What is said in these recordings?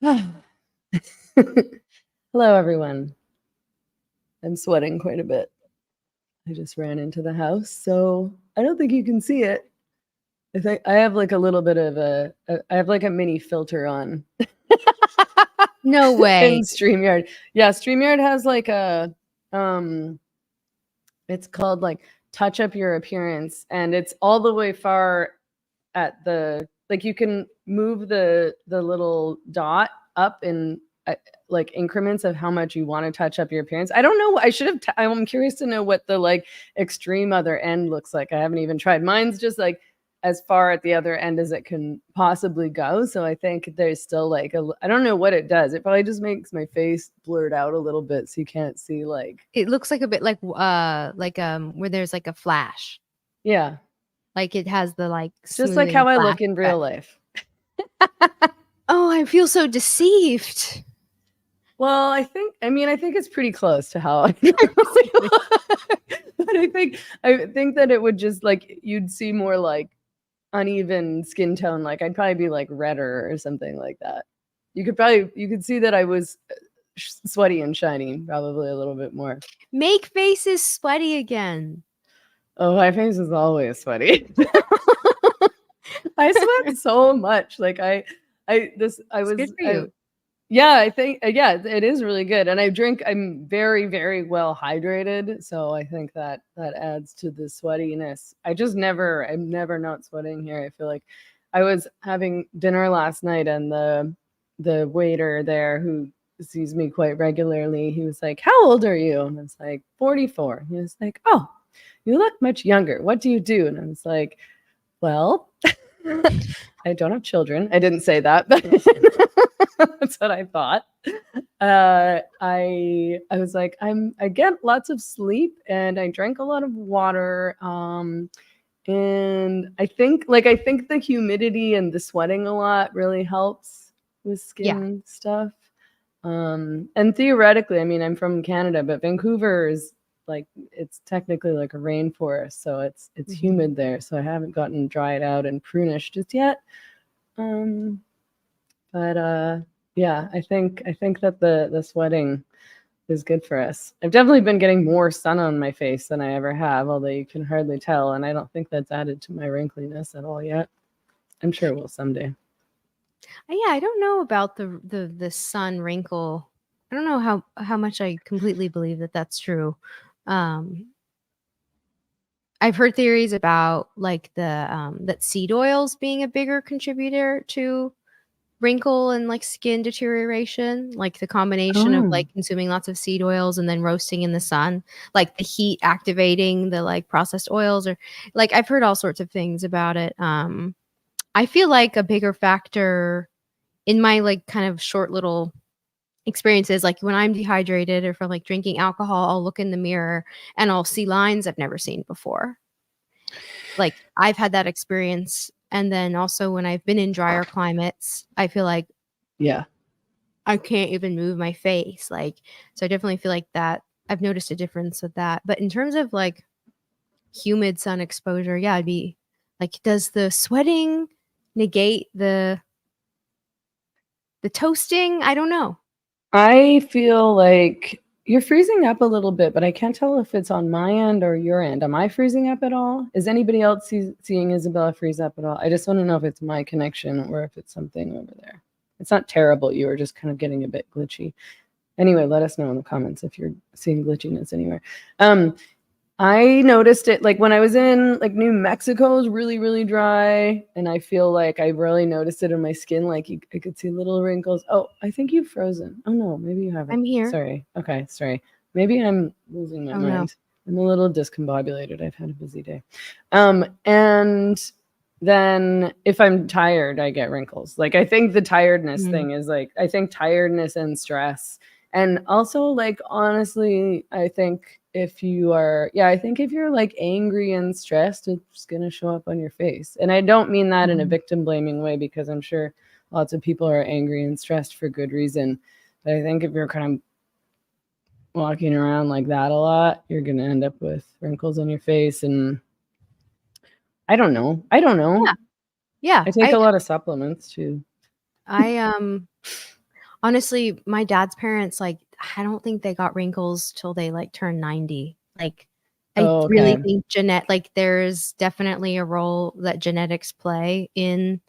Hello, everyone. I'm sweating quite a bit. I just ran into the house, so I don't think you can see it. I think I have like a little bit of I have like a mini filter on. No way. In StreamYard. Yeah, StreamYard has like it's called like touch up your appearance, and it's all the way far at the, like, you can move the little dot up in like increments of how much you want to touch up your appearance. I don't know. I should have. I'm curious to know what the like extreme other end looks like. I haven't even tried. Mine's just like as far at the other end as it can possibly go. So I think there's still like I don't know what it does. It probably just makes my face blurred out a little bit so you can't see like. It looks like a bit like where there's like a flash. Yeah. Like it has the like just like how I look in real life. Oh, I feel so deceived. Well, I think it's pretty close to how I but I think that it would just like you'd see more like uneven skin tone. Like I'd probably be like redder or something like that. You could see that I was sweaty and shiny, probably a little bit more. Make faces sweaty again. Oh, my face is always sweaty. I sweat so much. Like Good for you. Yeah, I think it is really good. And I'm very, very well hydrated. So I think that adds to the sweatiness. I'm never not sweating here. I feel like I was having dinner last night, and the waiter there, who sees me quite regularly, he was like, "How old are you?" And I was like, 44. He was like, "Oh, you look much younger. What do you do?" And I was like, "Well, I don't have children." I didn't say that, but that's what I thought. I was like, I get lots of sleep and I drank a lot of water. And I think the humidity and the sweating a lot really helps with skin stuff. And theoretically, I mean, I'm from Canada, but Vancouver is like, it's technically like a rainforest, so it's humid there. So I haven't gotten dried out and prunish just yet. But yeah, I think that the sweating is good for us. I've definitely been getting more sun on my face than I ever have, although you can hardly tell, and I don't think that's added to my wrinkliness at all yet. I'm sure it will someday. Yeah, I don't know about the sun wrinkle. I don't know how much I completely believe that that's true. I've heard theories about like the that seed oils being a bigger contributor to wrinkle and like skin deterioration, like the combination of like consuming lots of seed oils and then roasting in the sun, like the heat activating the like processed oils, or like I've heard all sorts of things about it. I feel like a bigger factor in my like kind of short little experiences, like when I'm dehydrated or from like drinking alcohol, I'll look in the mirror and I'll see lines I've never seen before. Like I've had that experience. And then also when I've been in drier climates, I feel like I can't even move my face. Like, so I definitely feel like that I've noticed a difference with that. But in terms of like humid sun exposure, yeah, I'd be like, does the sweating negate the toasting? I don't know. I feel like you're freezing up a little bit, but I can't tell if it's on my end or your end. Am I freezing up at all? Is anybody else seeing Isabella freeze up at all? I just want to know if it's my connection or if it's something over there. It's not terrible. You are just kind of getting a bit glitchy. Anyway, let us know in the comments if you're seeing glitchiness anywhere. I noticed it like when I was in like New Mexico is really, really dry. And I feel like I really noticed it in my skin. Like I could see little wrinkles. Oh, I think you've frozen. Oh no, maybe you haven't. I'm here. Sorry. Okay, sorry. Maybe I'm losing my mind. No. I'm a little discombobulated. I've had a busy day. And then if I'm tired, I get wrinkles. Like I think the tiredness thing is like, I think tiredness and stress. And also like, honestly, I think if you're like angry and stressed, it's going to show up on your face. And I don't mean that in a victim blaming way, because I'm sure lots of people are angry and stressed for good reason. But I think if you're kind of walking around like that a lot, you're going to end up with wrinkles on your face. And I don't know. Yeah. I take a lot of supplements too. I Honestly, my dad's parents, like, I don't think they got wrinkles till they like turned 90. Like, I really think there's definitely a role that genetics play in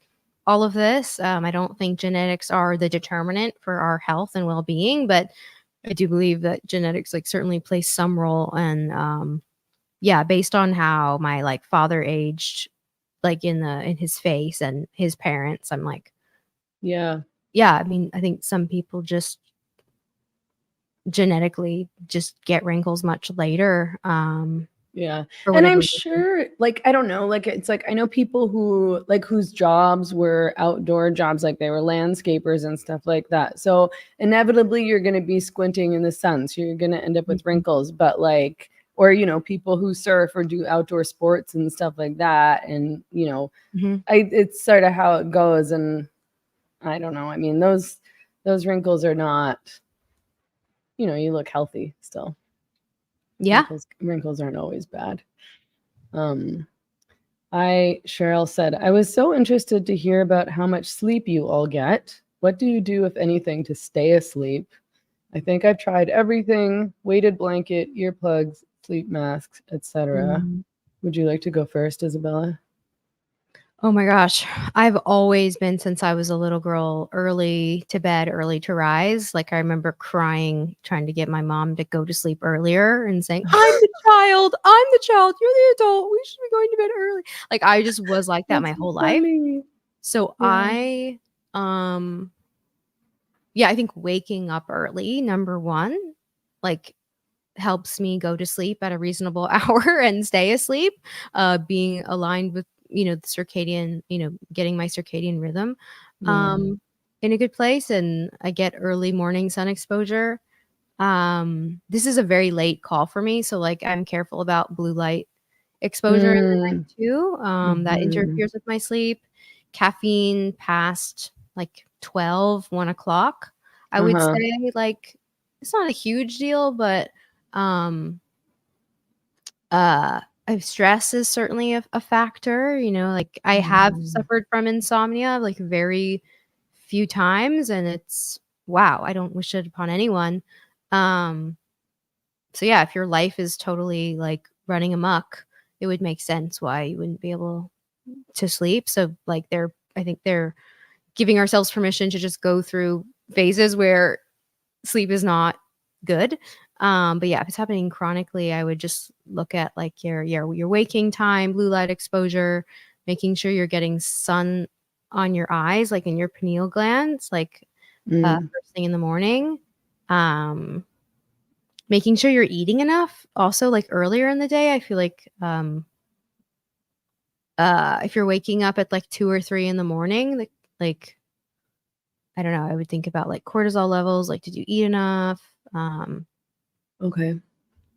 all of this. I don't think genetics are the determinant for our health and well-being, but I do believe that genetics like certainly plays some role. And yeah, based on how my like father aged, like in his face and his parents, I'm like, Yeah. I mean, I think some people just genetically just get wrinkles much later. Yeah. For And I'm whatever reason. sure, like, I don't know, like, it's like, I know people who, like, whose jobs were outdoor jobs, like they were landscapers and stuff like that. So inevitably you're going to be squinting in the sun. So you're going to end up with wrinkles, but like, or, you know, people who surf or do outdoor sports and stuff like that. And, you know, it's sort of how it goes. And I don't know. I mean, those wrinkles are not, you know, you look healthy still. Yeah. Wrinkles aren't always bad. Cheryl said, I was so interested to hear about how much sleep you all get. What do you do, if anything, to stay asleep? I think I've tried everything: weighted blanket, earplugs, sleep masks, etc. Would you like to go first, Isabella? Oh my gosh. I've always been, since I was a little girl, early to bed, early to rise. Like I remember crying, trying to get my mom to go to sleep earlier and saying, I'm the child, you're the adult, we should be going to bed early. Like I just was like that my whole life. So I think waking up early, number one, like helps me go to sleep at a reasonable hour and stay asleep, being aligned with, the circadian, getting my circadian rhythm in a good place. And I get early morning sun exposure. This is a very late call for me. So like I'm careful about blue light exposure in the night too. That interferes with my sleep. Caffeine past like 1 o'clock, I would say, like, it's not a huge deal, but stress is certainly a factor. Like I have suffered from insomnia like very few times, and it's wow, I don't wish it upon anyone. So yeah, if your life is totally like running amok, it would make sense why you wouldn't be able to sleep. So like I think they're giving ourselves permission to just go through phases where sleep is not good. But yeah, if it's happening chronically, I would just look at like your waking time, blue light exposure, making sure you're getting sun on your eyes, like in your pineal glands, like first thing in the morning. Making sure you're eating enough. Also, like earlier in the day, I feel like if you're waking up at like 2 or 3 in the morning, like I don't know, I would think about like cortisol levels. Like, did you eat enough? Okay.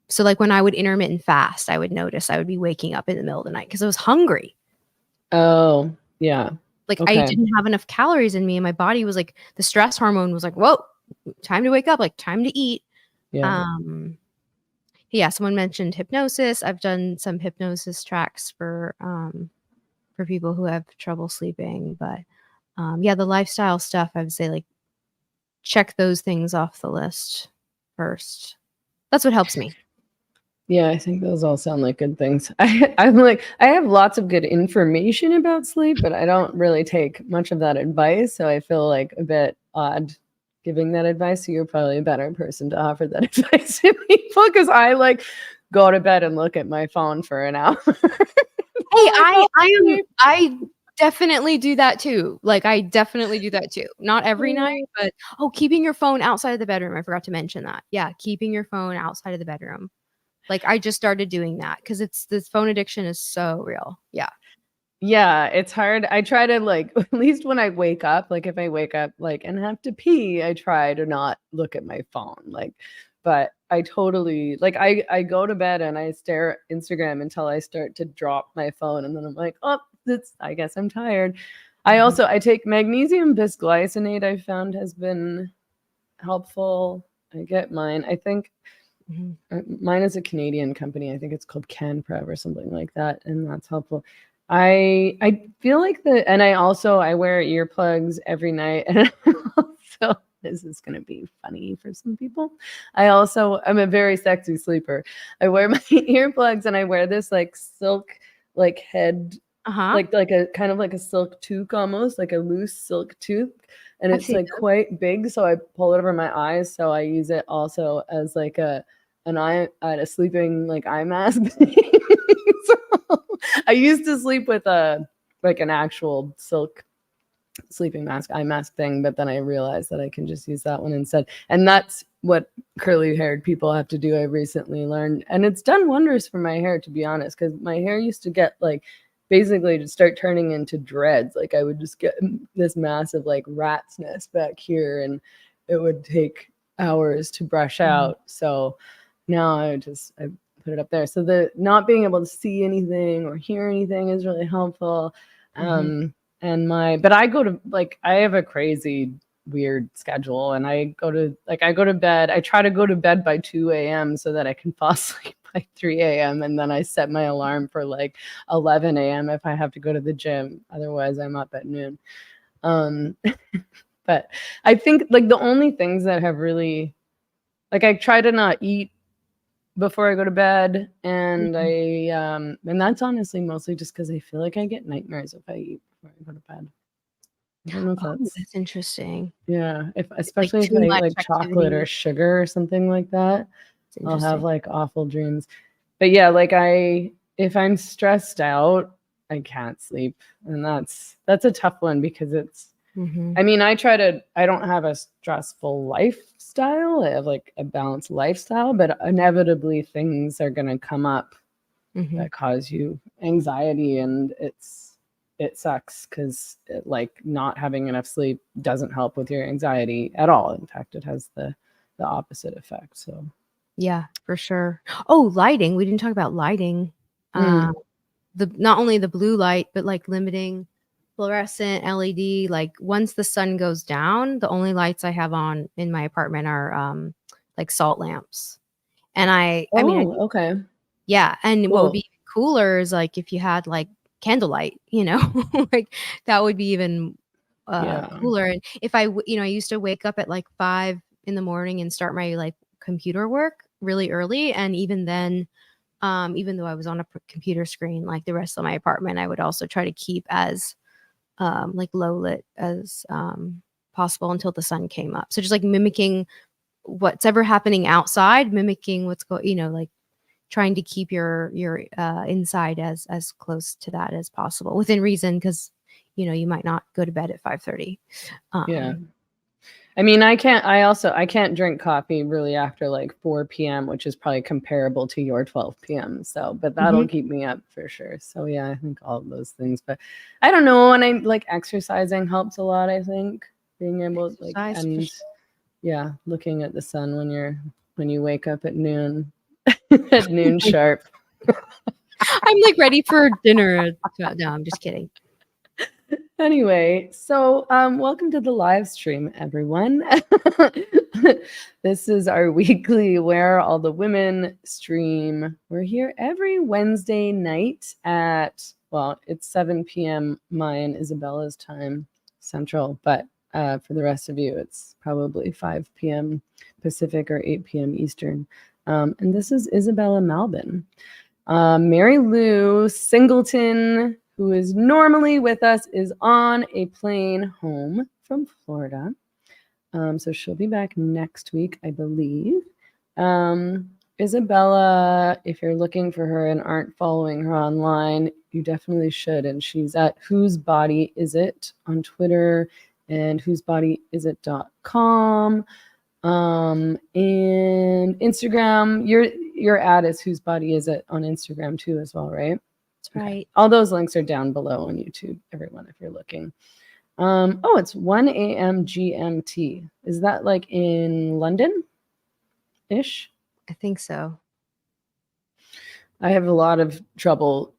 So like when I would intermittent fast, I would notice I would be waking up in the middle of the night because I was hungry. Oh, yeah. Like I didn't have enough calories in me, and my body was like, the stress hormone was like, whoa, time to wake up, like time to eat. Yeah. Yeah, someone mentioned hypnosis. I've done some hypnosis tracks for people who have trouble sleeping, but yeah, the lifestyle stuff, I would say like check those things off the list first. That's what helps me. Yeah, I think those all sound like good things. I'm like, I have lots of good information about sleep, but I don't really take much of that advice. So I feel like a bit odd giving that advice. So you're probably a better person to offer that advice to people, because I like go to bed and look at my phone for an hour. Hey, I definitely do that too. Like I definitely do that too. Not every night, but keeping your phone outside of the bedroom. I forgot to mention that. Yeah, keeping your phone outside of the bedroom. Like I just started doing that because this phone addiction is so real. Yeah. Yeah, it's hard. I try to like, at least when I wake up, like if I wake up like and have to pee, I try to not look at my phone. Like, but I totally like I go to bed and I stare at Instagram until I start to drop my phone, and then I'm like, oh, I guess I'm tired. I take magnesium bisglycinate. I found has been helpful. I get mine. I think mine is a Canadian company. I think it's called CanPrev or something like that, and that's helpful. I feel like and I wear earplugs every night, and also this is going to be funny for some people. I'm a very sexy sleeper. I wear my earplugs and I wear this like silk, like head, like a kind of like a silk toque, almost like a loose silk toque. And it's like quite big. So I pull it over my eyes. So I use it also as like a sleeping like eye mask. So I used to sleep with like an actual silk sleeping mask, eye mask thing, but then I realized that I can just use that one instead. And that's what curly haired people have to do. I recently learned, and it's done wonders for my hair, to be honest, because my hair used to get like basically to start turning into dreads. Like I would just get this massive like rat's nest back here, and it would take hours to brush out. So now I put it up there. So the not being able to see anything or hear anything is really helpful. But I go to like, I have a crazy weird schedule, and I go to bed. I try to go to bed by 2 a.m. so that I can fall asleep by 3 a.m. And then I set my alarm for like 11 a.m. if I have to go to the gym. Otherwise I'm up at noon. But I think like the only things that have really, like, I try to not eat before I go to bed, and and that's honestly mostly just because I feel like I get nightmares if I eat before I go to bed. I don't know if that's interesting. Yeah, especially if I eat like chocolate or sugar or something like that, I'll have like awful dreams. But yeah, like if I'm stressed out, I can't sleep, and that's a tough one because it's. I mean, I don't have a stressful lifestyle. I have like a balanced lifestyle, but inevitably things are going to come up that cause you anxiety, and it sucks because like not having enough sleep doesn't help with your anxiety at all. In fact, it has the opposite effect. So yeah, for sure. Oh, lighting. We didn't talk about lighting. Not only the blue light, but like limiting fluorescent, LED. Like once the sun goes down, the only lights I have on in my apartment are like salt lamps. And I mean, okay. Yeah. And cool. What would be cooler is like if you had like candlelight, like that would be even cooler. And if I used to wake up at like 5 in the morning and start my like computer work really early. And even then, even though I was on a computer screen, like the rest of my apartment, I would also try to keep as like low lit as possible until the sun came up. So just like mimicking what's ever happening outside, mimicking what's like trying to keep your inside as close to that as possible within reason, because you might not go to bed at 5:30. Yeah. I mean, I can't drink coffee really after like 4 p.m., which is probably comparable to your 12 p.m. So, but that'll keep me up for sure. So yeah, I think all of those things, but I don't know. And I like exercising helps a lot. I think being able to like, yeah, looking at the sun when you wake up at noon, at noon sharp. I'm like ready for dinner. No, I'm just kidding. Anyway, so welcome to the live stream, everyone. This is our weekly Where Are All the Women stream. We're here every Wednesday night at, well, it's 7 p.m. my and Isabella's time central, but for the rest of you, it's probably 5 p.m. Pacific or 8 p.m. Eastern. And this is Isabella Malbin. Mary Lou Singleton, who is normally with us, is on a plane home from Florida. So she'll be back next week, I believe. Isabella, if you're looking for her and aren't following her online, you definitely should. And she's at Whose Body Is It on Twitter and whosebodyisit.com. And Instagram, your ad is Whose Body Is It on Instagram too as well, right? That's right. Okay. All those links are down below on YouTube, everyone, if you're looking. It's 1 a.m. GMT. Is that like in London-ish? I think so. I have a lot of trouble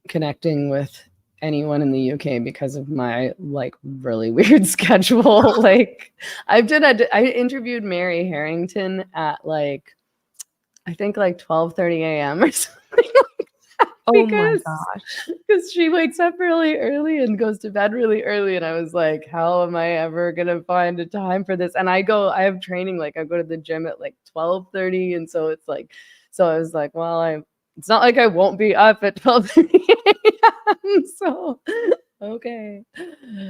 connecting with anyone in the UK because of my like really weird schedule. Like I interviewed Mary Harrington at like, I think like 12:30 a.m. or something like that. Oh my gosh. Because she wakes up really early and goes to bed really early. And I was like, how am I ever gonna find a time for this? And I have training, like I go to the gym at like 12:30. And so it's like, so I was like, well, it's not like I won't be up at 12:30 a.m. So okay.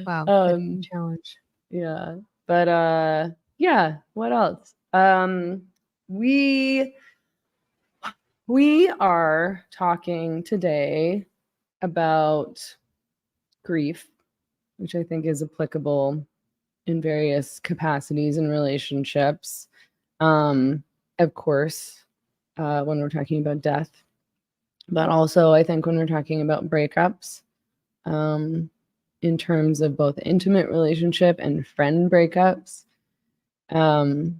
Wow, that's a challenge. Yeah. But yeah, what else? We are talking today about grief, which I think is applicable in various capacities and relationships. Of course, when we're talking about death, but also I think when we're talking about breakups, in terms of both intimate relationship and friend breakups. And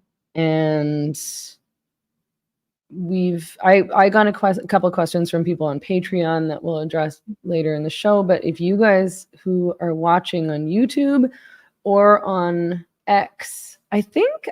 I got a couple of questions from people on Patreon that we'll address later in the show. But if you guys who are watching on YouTube or on X, I think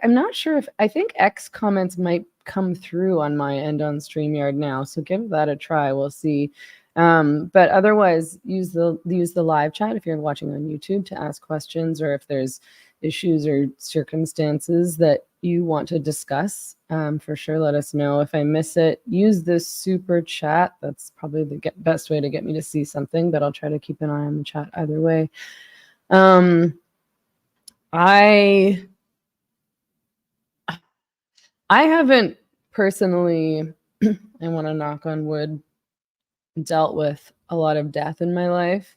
X comments might come through on my end on StreamYard now. So give that a try. We'll see. But otherwise, use the live chat if you're watching on YouTube to ask questions, or if there's issues or circumstances that you want to discuss, for sure, let us know. If I miss it, use this super chat. That's probably the best way to get me to see something, but I'll try to keep an eye on the chat either way. I haven't personally, I want to knock on wood, dealt with a lot of death in my life,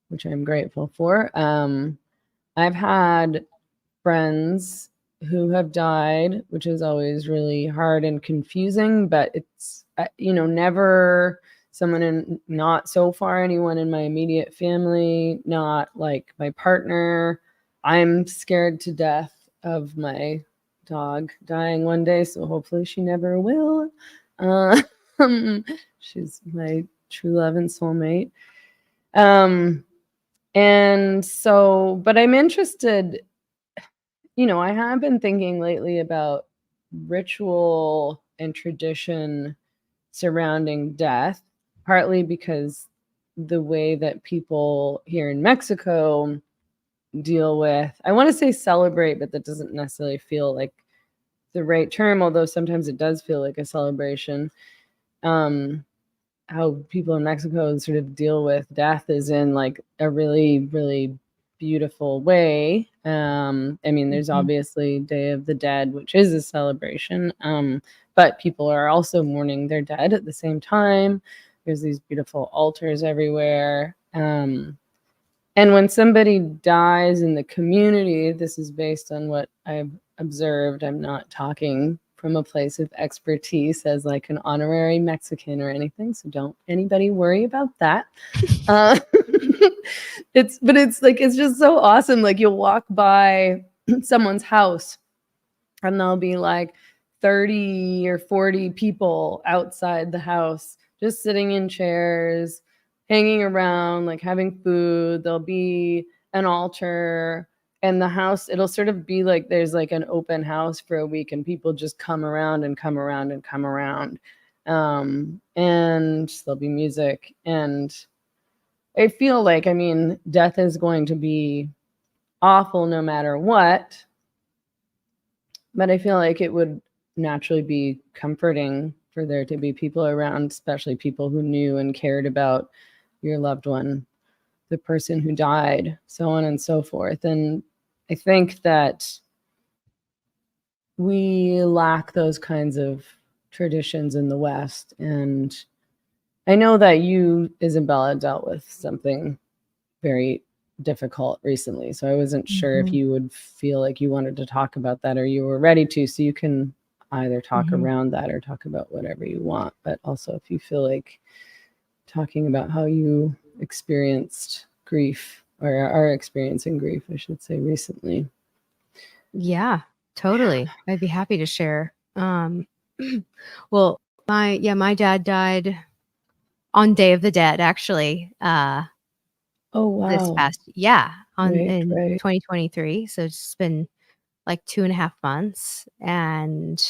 which I'm grateful for. I've had friends who have died, which is always really hard and confusing, but it's, never someone not so far anyone in my immediate family, not like my partner. I'm scared to death of my dog dying one day, so hopefully she never will. She's my true love and soulmate. And so, but I'm interested, I have been thinking lately about ritual and tradition surrounding death, partly because the way that people here in Mexico deal with, I want to say celebrate, but that doesn't necessarily feel like the right term, although sometimes it does feel like a celebration. How people in Mexico sort of deal with death is in like a really, really beautiful way. There's obviously Day of the Dead, which is a celebration, but people are also mourning their dead at the same time. There's these beautiful altars everywhere. And when somebody dies in the community, this is based on what I've observed. I'm not talking from a place of expertise as like an honorary Mexican or anything, so don't anybody worry about that. It's just so awesome. Like you'll walk by someone's house and there'll be like 30 or 40 people outside the house just sitting in chairs, hanging around, like having food. There'll be an altar, and the house, it'll sort of be like there's like an open house for a week, and people just come around and come around and come around. And there'll be music. And I feel like, death is going to be awful no matter what. But I feel like it would naturally be comforting for there to be people around, especially people who knew and cared about your loved one, the person who died, so on and so forth. And I think that we lack those kinds of traditions in the West. And I know that you, Isabella, dealt with something very difficult recently. So I wasn't sure if you would feel like you wanted to talk about that or you were ready to. So you can either talk around that or talk about whatever you want. But also if you feel like talking about how you experienced grief or are experiencing grief, I should say, recently. Yeah, totally. I'd be happy to share. Well, my dad died on Day of the Dead, actually. Oh, wow. This past, in 2023. So it's been like 2.5 months. And,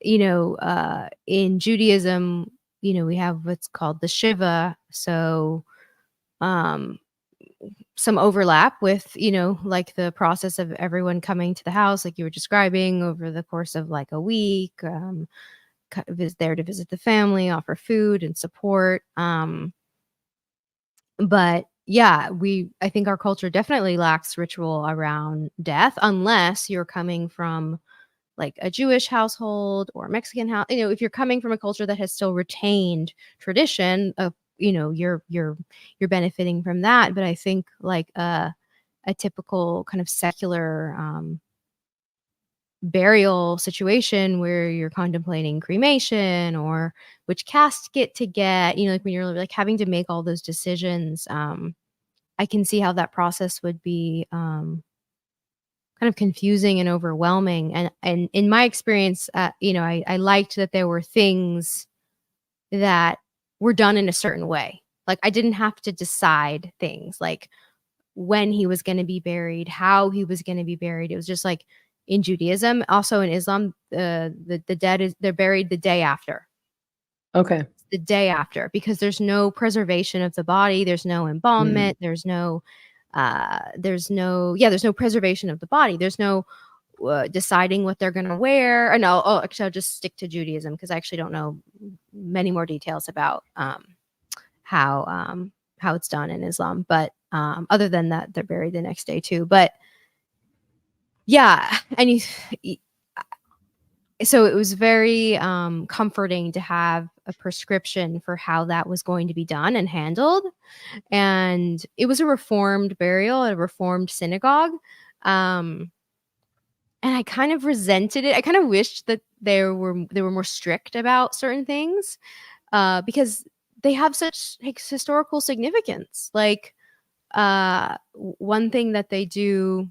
in Judaism, we have what's called the Shiva. So some overlap with, like the process of everyone coming to the house, like you were describing, over the course of like a week, is there to visit the family, offer food and support. But yeah, I think our culture definitely lacks ritual around death, unless you're coming from like a Jewish household or a Mexican house. If you're coming from a culture that has still retained tradition of, you're benefiting from that. But I think like a typical kind of secular burial situation where you're contemplating cremation or which casket to get, like when you're like having to make all those decisions, I can see how that process would be kind of confusing and overwhelming. And in my experience, I liked that there were things that were done in a certain way. Like I didn't have to decide things like when he was going to be buried, how he was going to be buried. It was just like in Judaism, also in Islam, the dead they're buried the day after. Okay. The day after, because there's no preservation of the body, there's no embalmment, there's no preservation of the body, there's no deciding what they're going to wear. Actually, I'll just stick to Judaism because I actually don't know many more details about how it's done in Islam. But other than that, they're buried the next day too. But yeah, and so it was very comforting to have a prescription for how that was going to be done and handled. And it was a reformed burial at a reformed synagogue. And I kind of resented it. I kind of wished that they were more strict about certain things because they have such historical significance. Like one thing that they do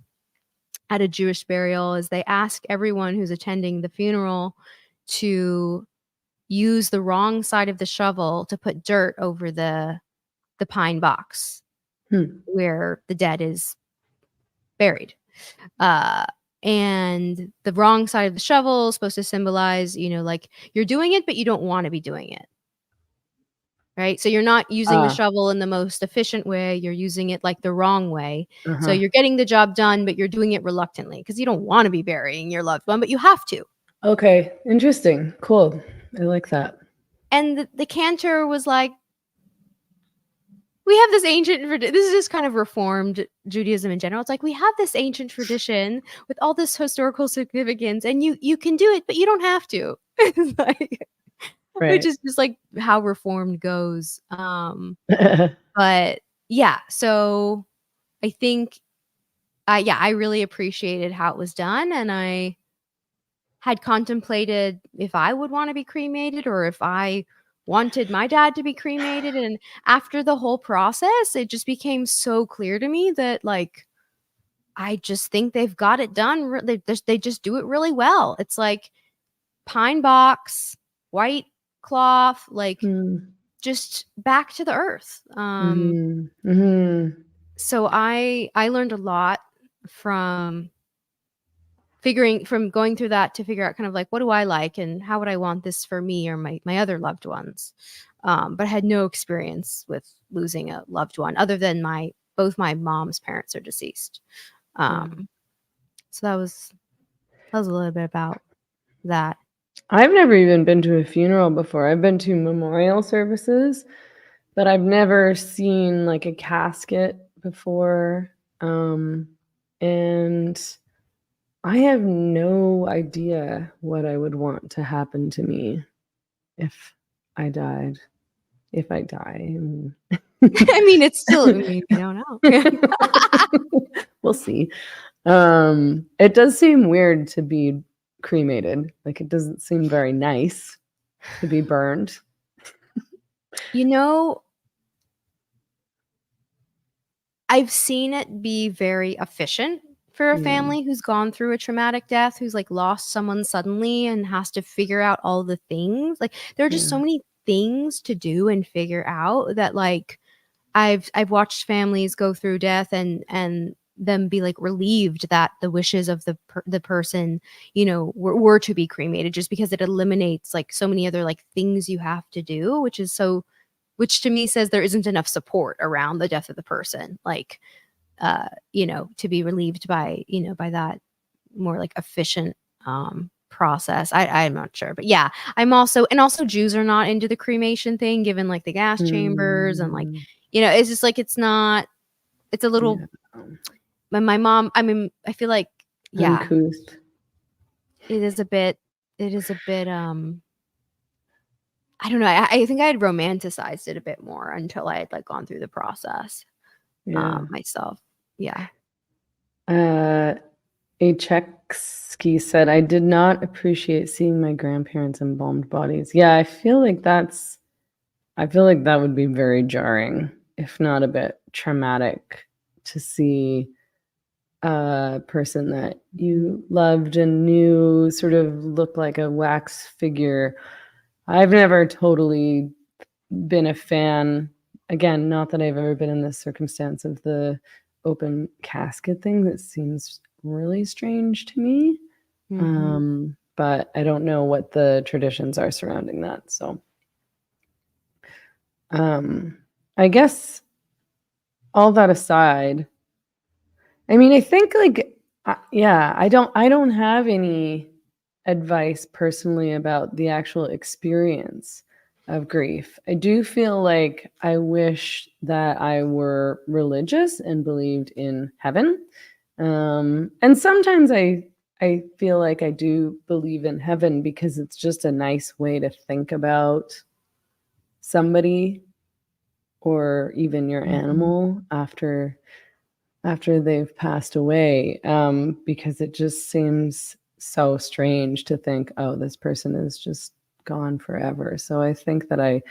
at a Jewish burial is they ask everyone who's attending the funeral to use the wrong side of the shovel to put dirt over the pine box where the dead is buried. And the wrong side of the shovel is supposed to symbolize, like you're doing it, but you don't want to be doing it. Right. So you're not using the shovel in the most efficient way. You're using it like the wrong way. So you're getting the job done, but you're doing it reluctantly because you don't want to be burying your loved one, but you have to. Okay. Interesting. Cool. I like that. And the cantor was like, we have this ancient, this is just kind of reformed Judaism in general. It's like, we have this ancient tradition with all this historical significance and you can do it, but you don't have to. It's like, right. Which is just like how reformed goes. But yeah, so I think, I really appreciated how it was done. And I had contemplated if I would want to be cremated or if I wanted my dad to be cremated. And after the whole process, it just became so clear to me that like, I just think they've got it done. They just do it really well. It's like pine box, white cloth, like just back to the earth. So I learned a lot from going through that to figure out kind of like, what do I like and how would I want this for me or my other loved ones. But I had no experience with losing a loved one other than both my mom's parents are deceased. So that was a little bit about that. I've never even been to a funeral before. I've been to memorial services, but I've never seen like a casket before. And I have no idea what I would want to happen to me if I died. If I die. I mean, it's still, we don't know. We'll see. It does seem weird to be cremated. Like it doesn't seem very nice to be burned. I've seen it be very efficient for a family who's gone through a traumatic death, who's like lost someone suddenly and has to figure out all the things. Like there are just so many things to do and figure out that like I've watched families go through death and them be like relieved that the wishes of the person, you know, were to be cremated, just because it eliminates like so many other like things you have to do, which to me says there isn't enough support around the death of the person, like, you know, to be relieved by, you know, by that more like efficient process. I'm not sure, but yeah, I'm also, and also Jews are not into the cremation thing, given like the gas chambers and like, you know, it's just like, it's not, it's a little, my mom, I mean, I feel like, yeah, uncouth. it is a bit, I don't know. I think I had romanticized it a bit more until I had like gone through the process myself. Yeah. Chexky said, I did not appreciate seeing my grandparents' embalmed bodies. Yeah, I feel like that would be very jarring, if not a bit traumatic, to see a person that you loved and knew sort of look like a wax figure. I've never totally been a fan. Again, not that I've ever been in this circumstance of the open casket thing. That seems really strange to me. But I don't know what the traditions are surrounding that. So I guess all that aside, I mean, I think like, yeah, I don't have any advice personally about the actual experience of grief. I do feel like I wish that I were religious and believed in heaven. And sometimes I feel like I do believe in heaven because it's just a nice way to think about somebody or even your animal after they've passed away, because it just seems so strange to think, oh, this person is just gone forever. So I think that I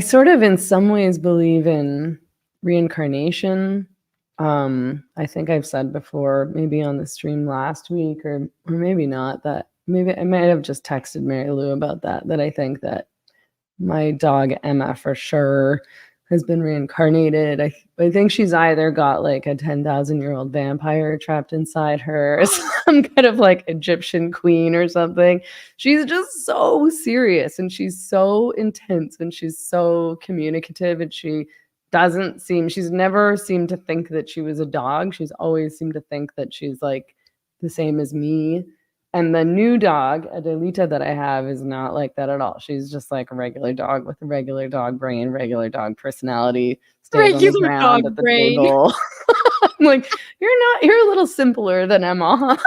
sort of in some ways believe in reincarnation. I think I've said before, maybe on the stream last week, or maybe not, that maybe I might have just texted Mary Lou about that I think that my dog Emma for sure has been reincarnated. I think she's either got like a 10,000-year-old vampire trapped inside her, or some kind of like Egyptian queen or something. She's just so serious and she's so intense and she's so communicative, and she's never seemed to think that she was a dog. She's always seemed to think that she's like the same as me. And the new dog, Adelita, that I have is not like that at all. She's just like a regular dog with a regular dog brain, regular dog personality, stays on the ground at the table. I'm like, you're a little simpler than Emma.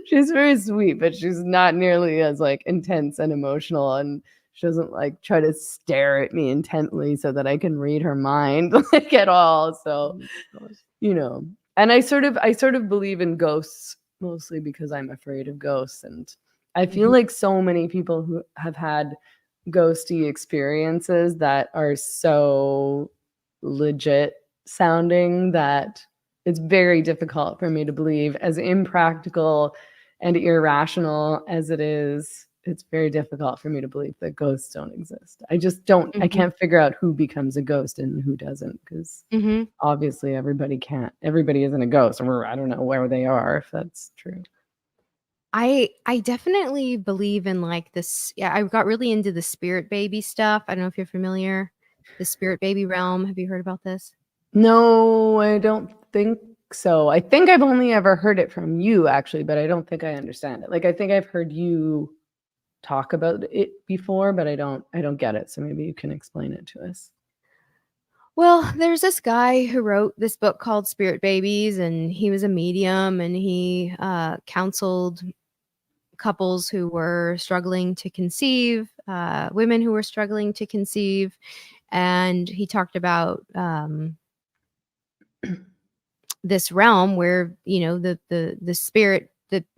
She's very sweet, but she's not nearly as like intense and emotional, and she doesn't like try to stare at me intently so that I can read her mind like at all. So, you know. And I sort of believe in ghosts, mostly because I'm afraid of ghosts. And I feel like so many people who have had ghosty experiences that are so legit sounding that it's very difficult for me to believe, as impractical and irrational as it is. It's very difficult for me to believe that ghosts don't exist. I just don't, I can't figure out who becomes a ghost and who doesn't, because obviously everybody isn't a ghost, or I don't know where they are, if that's true. I definitely believe in like this. Yeah, I got really into the spirit baby stuff. I don't know if you're familiar. The spirit baby realm. Have you heard about this? No, I don't think so. I think I've only ever heard it from you, actually, but I don't think I understand it. Like, I think I've heard you talk about it before, but I don't get it. So maybe you can explain it to us. Well, there's this guy who wrote this book called Spirit Babies, and he was a medium, and he counseled couples who were struggling to conceive, women who were struggling to conceive, and he talked about this realm where, you know, the spirit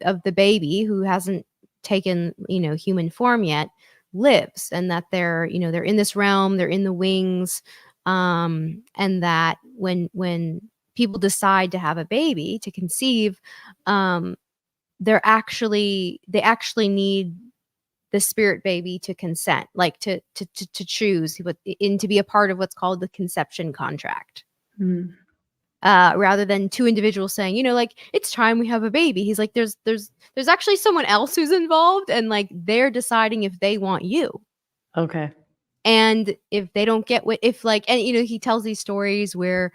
of the baby who hasn't taken, you know, human form yet lives, and that they're in this realm, they're in the wings, and that when people decide to have a baby, to conceive, they actually need the spirit baby to consent, like to choose and to be a part of what's called the conception contract. rather than two individuals saying, like, it's time we have a baby. He's like, there's actually someone else who's involved, and like they're deciding if they want you. Okay. And if they don't get what, if like, and he tells these stories where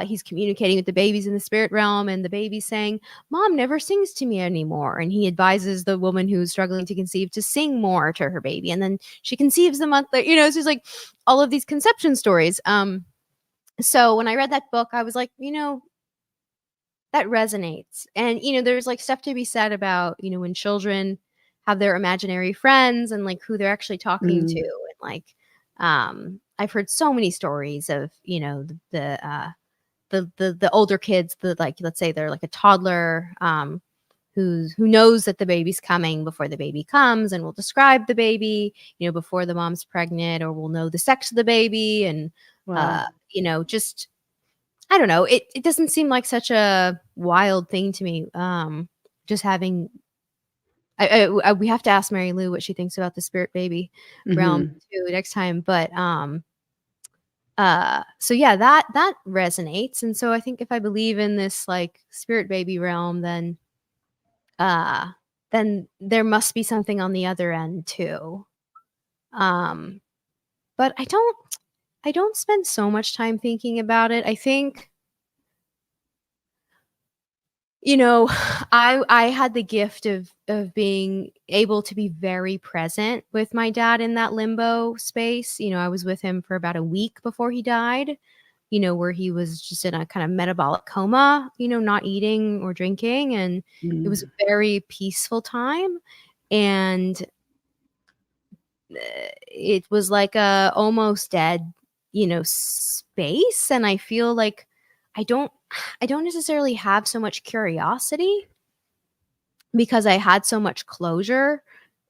he's communicating with the babies in the spirit realm, and the baby's saying, Mom never sings to me anymore. And he advises the woman who's struggling to conceive to sing more to her baby. And then she conceives a month later, it's just like all of these conception stories. So when I read that book, I was like, that resonates. And, there's like stuff to be said about, when children have their imaginary friends and like who they're actually talking to. And like, I've heard so many stories of, the older kids, like, let's say they're like a toddler, who knows that the baby's coming before the baby comes, and will describe the baby, before the mom's pregnant, or will know the sex of the baby. And, wow. Just, I don't know. It doesn't seem like such a wild thing to me. Just having, we have to ask Mary Lou what she thinks about the spirit baby realm too next time. But, so yeah, that resonates. And so I think if I believe in this like spirit baby realm, then there must be something on the other end too. But I don't spend so much time thinking about it. I think, I had the gift of being able to be very present with my dad in that limbo space. I was with him for about a week before he died, where he was just in a kind of metabolic coma, not eating or drinking. And it was a very peaceful time. And it was like a almost dead, space. And I feel like I don't necessarily have so much curiosity, because I had so much closure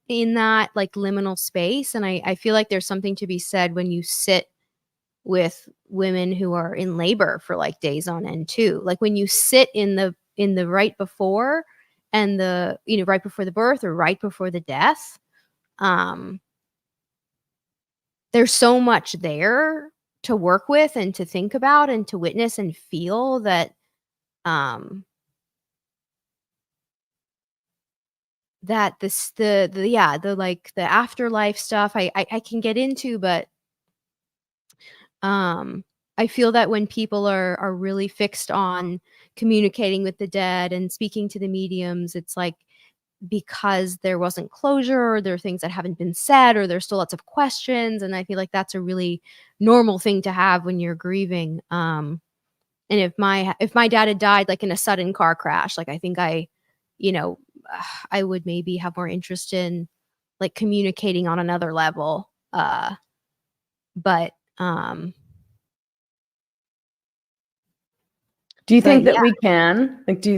in that like liminal space. And I feel like there's something to be said when you sit with women who are in labor for like days on end too. Like when you sit in the right before, and the, right before the birth or right before the death, there's so much there to work with and to think about and to witness and feel that, that the afterlife stuff I can get into. But I feel that when people are really fixed on communicating with the dead and speaking to the mediums, it's like because there wasn't closure, or there are things that haven't been said, or there's still lots of questions. And I feel like that's a really normal thing to have when you're grieving. And if my dad had died like in a sudden car crash, like I think you know, I would maybe have more interest in like communicating on another level. But do you think that yeah, we can? Like, do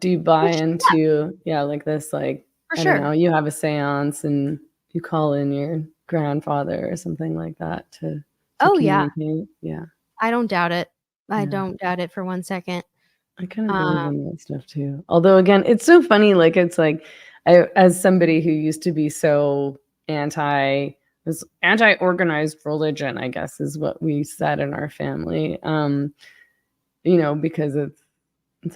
you buy into, like this, like, for I don't sure. know, you have a seance and you call in your grandfather or something like that to Oh yeah, communicate? Yeah. I don't doubt it. I Yeah. don't doubt it for 1 second. I kind of believe in that stuff too. Although again, it's so funny. Like it's like, as somebody who used to be so anti-organized religion, I guess is what we said in our family. Because it's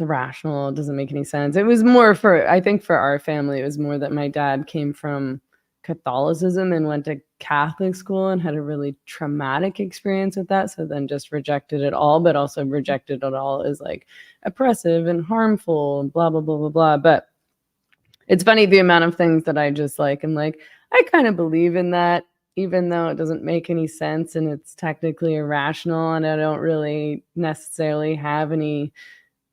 irrational. It doesn't make any sense. It was more I think for our family, it was more that my dad came from Catholicism and went to Catholic school and had a really traumatic experience with that. So then just rejected it all, but also rejected it all as like oppressive and harmful and blah, blah, blah, blah, blah. But it's funny the amount of things that I just like, I'm like, I kind of believe in that, even though it doesn't make any sense and it's technically irrational. And I don't really necessarily have any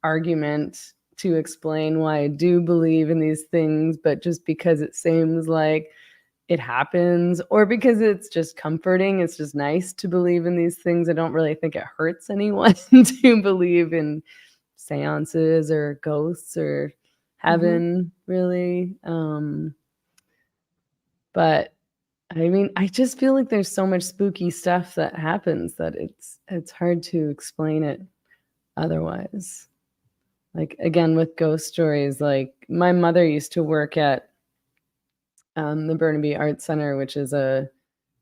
argument to explain why I do believe in these things, but just because it seems like it happens, or because it's just comforting, it's just nice to believe in these things. I don't really think it hurts anyone to believe in seances or ghosts or heaven, really. But I mean, I just feel like there's so much spooky stuff that happens that it's hard to explain it otherwise. Like again with ghost stories, like my mother used to work at the Burnaby Art Center, which is an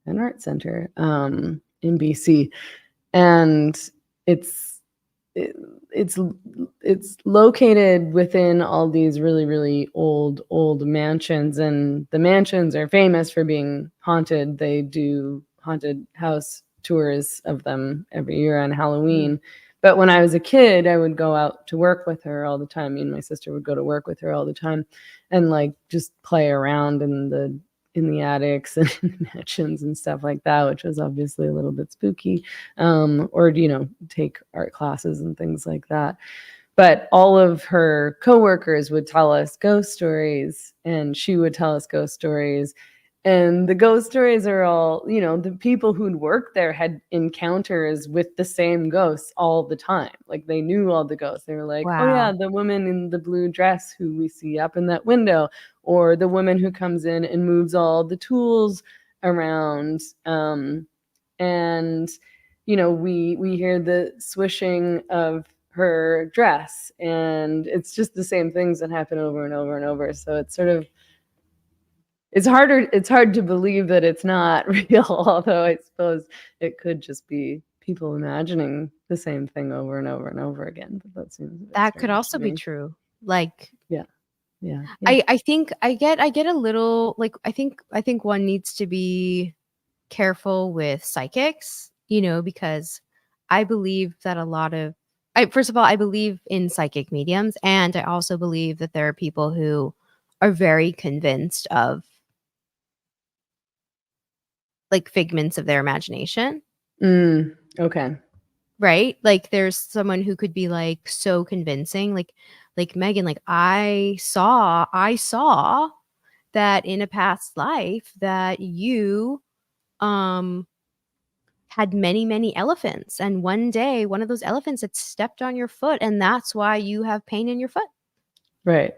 art center in BC, and it's located within all these really, really old mansions, and the mansions are famous for being haunted. They do haunted house tours of them every year on Halloween. But when I was a kid, I would go out to work with her all the time. Me and my sister would go to work with her all the time and like just play around in the attics and mansions and stuff like that, which was obviously a little bit spooky, or, take art classes and things like that. But all of her coworkers would tell us ghost stories, and she would tell us ghost stories. And the ghost stories are all, the people who'd worked there had encounters with the same ghosts all the time. Like they knew all the ghosts. They were like, Wow. oh yeah, the woman in the blue dress who we see up in that window, or the woman who comes in and moves all the tools around. And, we hear the swishing of her dress, and it's just the same things that happen over and over and over. So it's sort of, it's hard to believe that it's not real, although I suppose it could just be people imagining the same thing over and over and over again. But that could also be true. Like, yeah. I think I get a little, like, I think one needs to be careful with psychics, because I believe that first of all, I believe in psychic mediums, and I also believe that there are people who are very convinced of like figments of their imagination. Okay. Right? Like there's someone who could be like so convincing, like Megan, like I saw that in a past life that you had many elephants, and one day one of those elephants had stepped on your foot, and that's why you have pain in your foot. Right.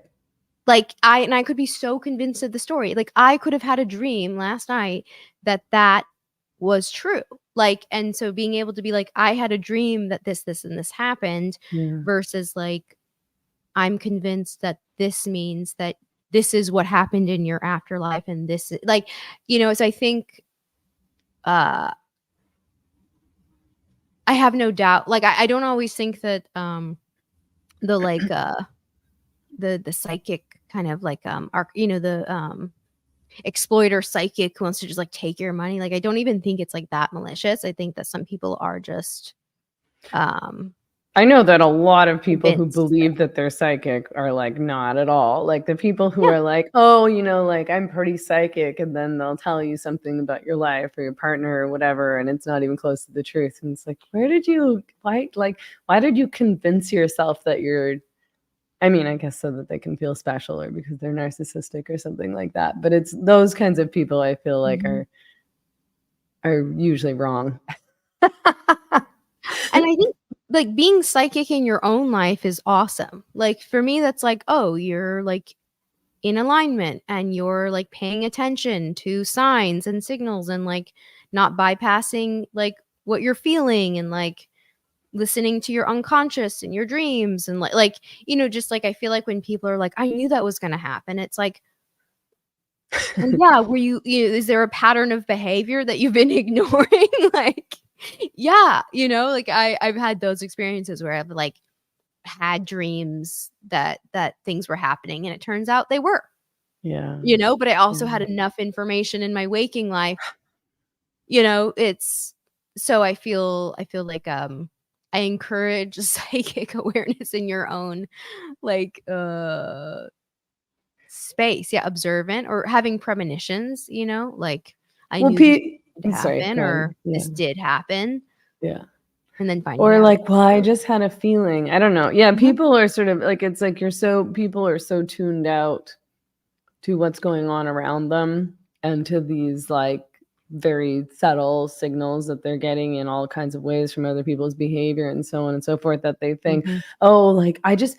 Like I could be so convinced of the story. Like I could have had a dream last night that was true. Like, and so being able to be like, I had a dream that this and this happened, versus like, I'm convinced that this means that this is what happened in your afterlife, and this is like, so I think I have no doubt. Like I don't always think that the like the psychic kind of like the exploiter psychic who wants to just like take your money. Like I don't even think it's like that malicious. I think that some people are just I know that a lot of people who believe that they're psychic are like not at all. Like the people who are like, oh, like I'm pretty psychic, and then they'll tell you something about your life or your partner or whatever, and it's not even close to the truth. And it's like, why did you convince yourself that you're, I mean, I guess so that they can feel special, or because they're narcissistic or something like that. But it's those kinds of people I feel like are usually wrong. And I think like being psychic in your own life is awesome. Like for me, that's like, oh, you're like in alignment and you're like paying attention to signs and signals and like not bypassing like what you're feeling, and like listening to your unconscious and your dreams, and like just like I feel like when people are like, I knew that was going to happen, it's like, well, yeah, were you is there a pattern of behavior that you've been ignoring? Like, yeah, like I've had those experiences where I've like had dreams that things were happening, and it turns out they were. Yeah. But I also had enough information in my waking life. It's so I feel like I encourage psychic awareness in your own like space. Yeah, observant, or having premonitions, like I knew this would happen, or this did happen. Yeah. And then finding or out. Like, well, I just had a feeling. I don't know. Yeah, people are sort of like, it's like people are so tuned out to what's going on around them, and to these like very subtle signals that they're getting in all kinds of ways from other people's behavior and so on and so forth, that they think, oh, like I just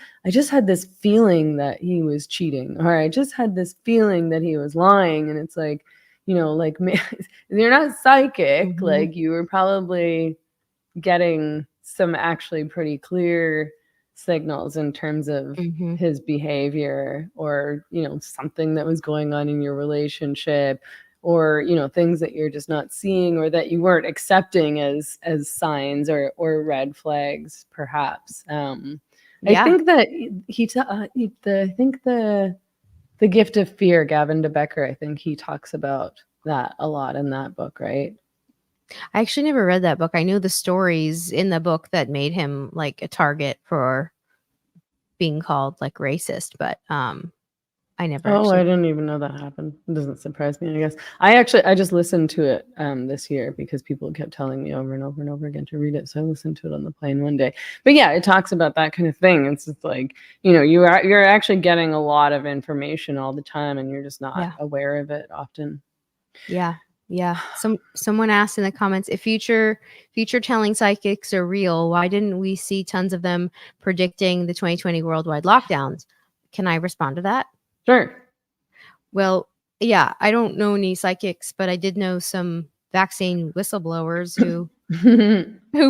had this feeling that he was cheating, or I just had this feeling that he was lying. And it's like, like you're not psychic. Like you were probably getting some actually pretty clear signals in terms of his behavior, or something that was going on in your relationship, or things that you're just not seeing or that you weren't accepting as signs or red flags, perhaps. I think that the Gift of Fear, Gavin de Becker, I think he talks about that a lot in that book, right? I actually never read that book. I knew the stories in the book that made him like a target for being called like racist, but I never. I didn't even know that happened. It doesn't surprise me, I guess. I just listened to it this year because people kept telling me over and over and over again to read it. So I listened to it on the plane one day. But yeah, it talks about that kind of thing. It's just like, you're actually getting a lot of information all the time and you're just not aware of it often. Yeah. Someone asked in the comments, if future telling psychics are real, why didn't we see tons of them predicting the 2020 worldwide lockdowns? Can I respond to that? Sure. Well, yeah, I don't know any psychics, but I did know some vaccine whistleblowers who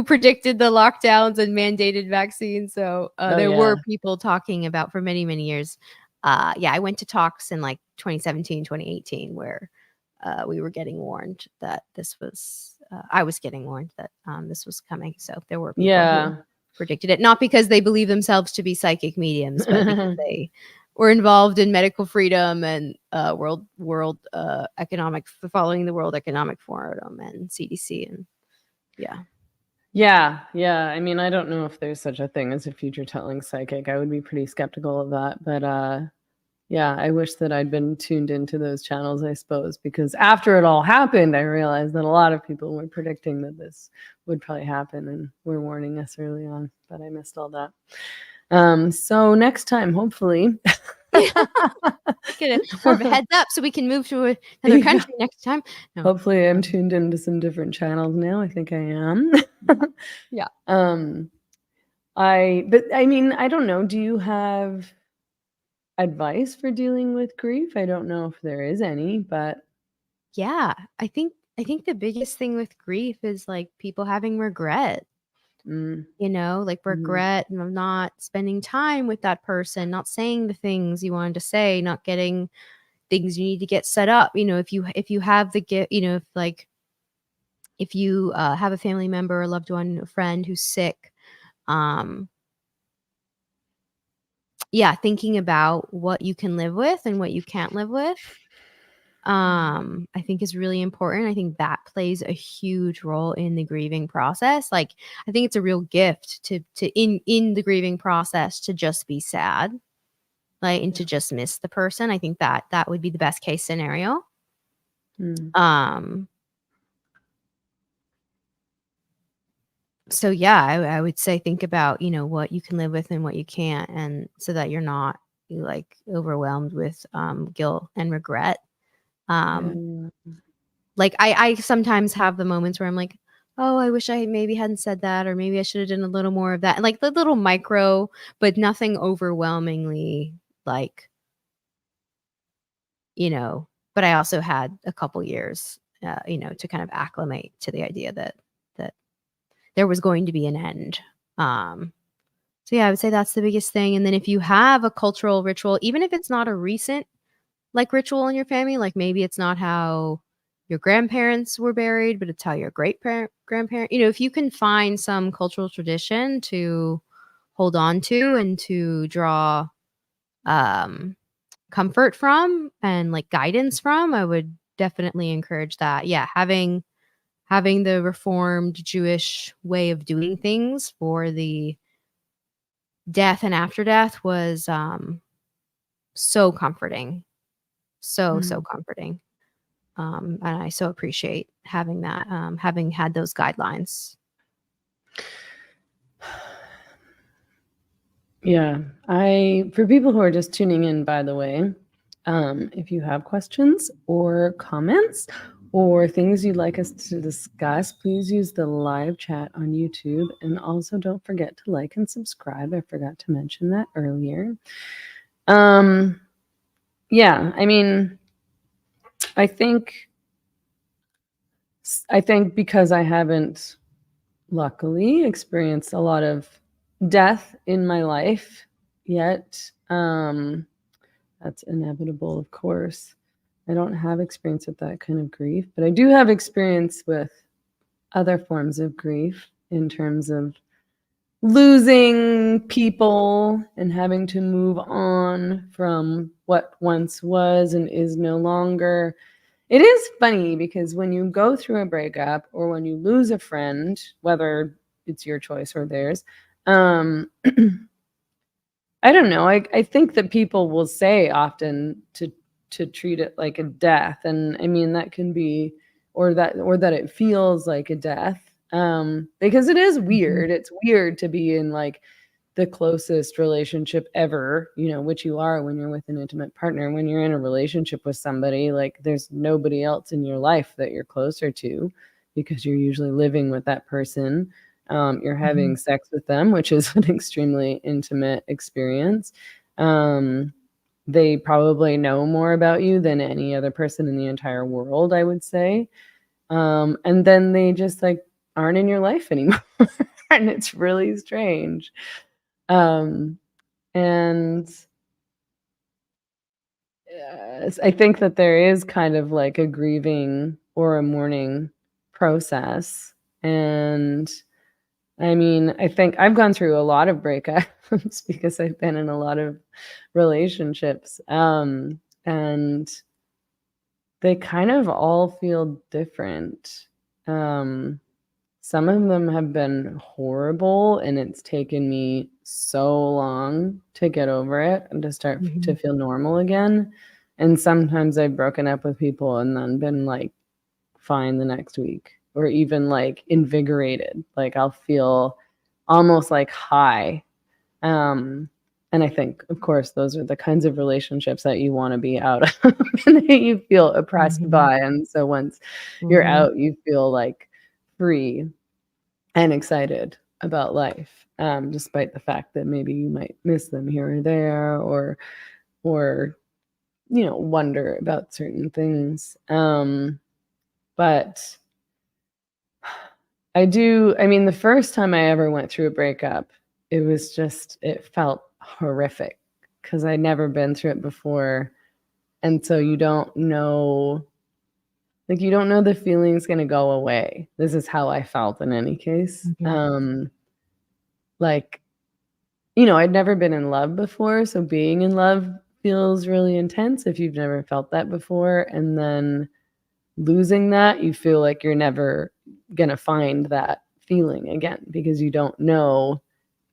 predicted the lockdowns and mandated vaccines. So there were people talking about for many, many years. I went to talks in like 2017, 2018, where we were getting warned that this was, I was getting warned that this was coming. So there were people who predicted it, not because they believe themselves to be psychic mediums, but because they were involved in medical freedom and following the World Economic Forum and CDC. And yeah. I mean, I don't know if there's such a thing as a future telling psychic. I would be pretty skeptical of that, but I wish that I'd been tuned into those channels, I suppose, because after it all happened, I realized that a lot of people were predicting that this would probably happen and were warning us early on, but I missed all that. So next time, hopefully, get more of a heads up so we can move to another country next time. No. Hopefully I'm tuned into some different channels now. I think I am. Yeah. But I mean, I don't know. Do you have advice for dealing with grief? I don't know if there is any, but yeah, I think the biggest thing with grief is like people having regret. Like regret of not spending time with that person, not saying the things you wanted to say, not getting things you need to get set up. If you have the gift, if you have a family member, a loved one, a friend who's sick, thinking about what you can live with and what you can't live with, I think is really important. I think that plays a huge role in the grieving process. Like, I think it's a real gift to in the grieving process to just be sad, like, and to just miss the person. I think that would be the best case scenario. So yeah, I would say think about, what you can live with and what you can't, and so that you're not like overwhelmed with guilt and regret. Like I sometimes have the moments where I'm like, oh, I wish I maybe hadn't said that, or maybe I should have done a little more of that. And like the little micro, but nothing overwhelmingly like, but I also had a couple years, to kind of acclimate to the idea that there was going to be an end. So yeah, I would say that's the biggest thing. And then if you have a cultural ritual, even if it's not a recent like ritual in your family, like maybe it's not how your grandparents were buried, but it's how your grandparent, if you can find some cultural tradition to hold on to and to draw comfort from and like guidance from, I would definitely encourage that. Yeah, having the Reformed Jewish way of doing things for the death and after death was so comforting. So comforting. And I so appreciate having that, having had those guidelines. Yeah, for people who are just tuning in, by the way, if you have questions or comments or things you'd like us to discuss, please use the live chat on YouTube. And also don't forget to like and subscribe. I forgot to mention that earlier. Yeah, I mean, I think because I haven't luckily experienced a lot of death in my life yet, that's inevitable, of course. I don't have experience with that kind of grief, but I do have experience with other forms of grief in terms of losing people and having to move on from what once was and is no longer. It is funny because when you go through a breakup or when you lose a friend, whether it's your choice or theirs, I don't know. I think that people will say often to treat it like a death, and I mean that can be, or that it feels like a death, because it is weird. It's weird to be in like the closest relationship ever, which you are when you're with an intimate partner. When you're in a relationship with somebody, like there's nobody else in your life that you're closer to because you're usually living with that person. You're having sex with them, which is an extremely intimate experience. They probably know more about you than any other person in the entire world, I would say. And then they just like aren't in your life anymore. And it's really strange. And I think that there is kind of like a grieving or a mourning process. And I mean, I think I've gone through a lot of breakups because I've been in a lot of relationships. And they kind of all feel different. Some of them have been horrible, and it's taken me so long to get over it and to start to feel normal again. And sometimes I've broken up with people and then been like fine the next week, or even like invigorated. Like I'll feel almost like high. And I think, of course, those are the kinds of relationships that you want to be out of and that you feel oppressed by. And so once you're out, you feel like free and excited about life, despite the fact that maybe you might miss them here or there, or wonder about certain things. But I mean, the first time I ever went through a breakup, it felt horrific because I'd never been through it before. And so you don't know the feeling's going to go away. This is how I felt in any case. I'd never been in love before. So being in love feels really intense if you've never felt that before. And then losing that, you feel like you're never going to find that feeling again because you don't know,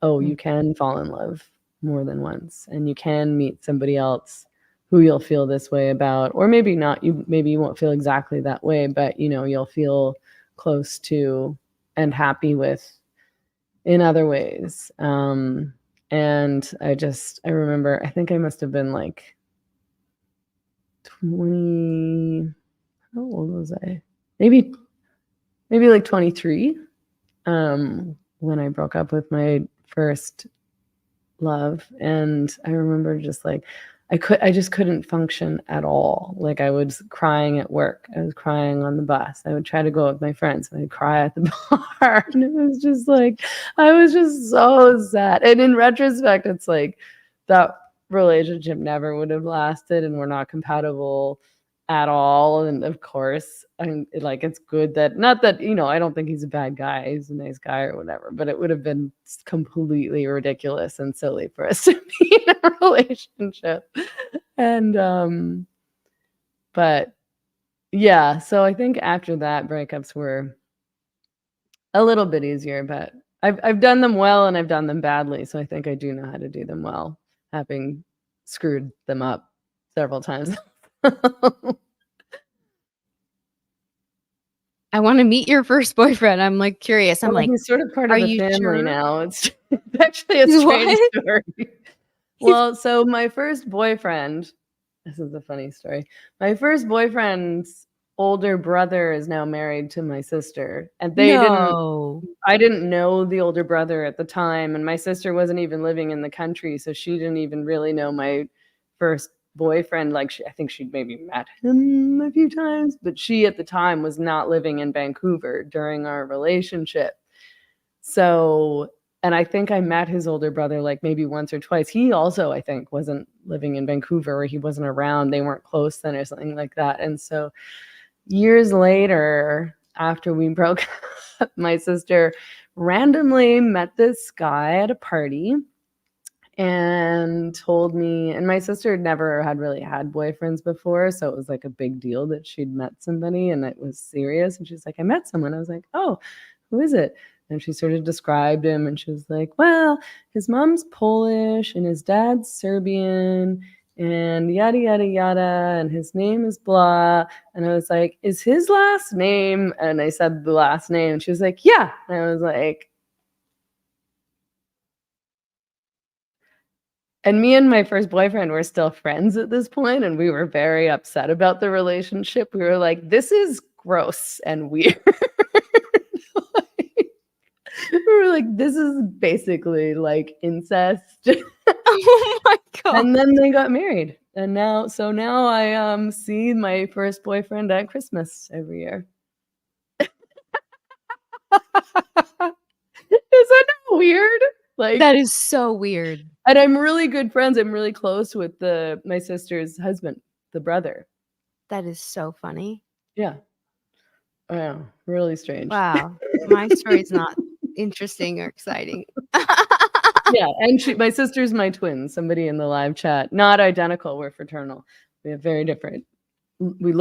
you can fall in love more than once and you can meet somebody else who you'll feel this way about, or maybe not. Maybe you won't feel exactly that way, but you'll feel close to and happy with in other ways. And I remember, I think I must have been like 20. How old was I? Maybe like 23. When I broke up with my first love, and I remember just like I just couldn't function at all. Like I was crying at work. I was crying on the bus. I would try to go with my friends and I'd cry at the bar. And it was just like, I was just so sad. And in retrospect, it's like that relationship never would have lasted and we're not compatible at all. And of course, it's good that, not that, I don't think he's a bad guy. He's a nice guy or whatever, but it would have been completely ridiculous and silly for us to be in a relationship. And, but yeah, so I think after that, breakups were a little bit easier, but I've done them well and I've done them badly. So I think I do know how to do them well, having screwed them up several times. I want to meet your first boyfriend. I'm like curious. I'm like, he's sort of part of the family now. It's actually a He's strange what? story. Well, so my first boyfriend, this is a funny story. My first boyfriend's older brother is now married to my sister. And I didn't know the older brother at the time. And my sister wasn't even living in the country. So she didn't even really know my first boyfriend. Like I think she'd maybe met him a few times, but she at the time was not living in Vancouver during our relationship. So And I think I met his older brother like maybe once or twice. He also, I think, wasn't living in Vancouver, or he wasn't around. They weren't close then or something like that. And so years later, after we broke up, my sister randomly met this guy at a party and told me, and my sister had really had boyfriends before, so it was like a big deal that she'd met somebody and it was serious. And she's like, I met someone. I was like, oh, who is it? And she sort of described him, and she was like, well, his mom's Polish and his dad's Serbian and yada, yada, yada, and his name is blah. And I was like, is his last name? And I said the last name, and she was like, yeah. And I was like, and me and my first boyfriend were still friends at this point, and we were very upset about the relationship. We were like, this is gross and weird. We were like, this is basically like incest. Oh my God. And then they got married. And now I see my first boyfriend at Christmas every year. Is that not weird? Like, that is so weird. And I'm really good friends. I'm really close with my sister's husband, the brother. That is so funny. Yeah. Wow. Really strange. Wow. My story's not interesting or exciting. Yeah. And my sister's my twin, somebody in the live chat. Not identical. We're fraternal. We look very different. We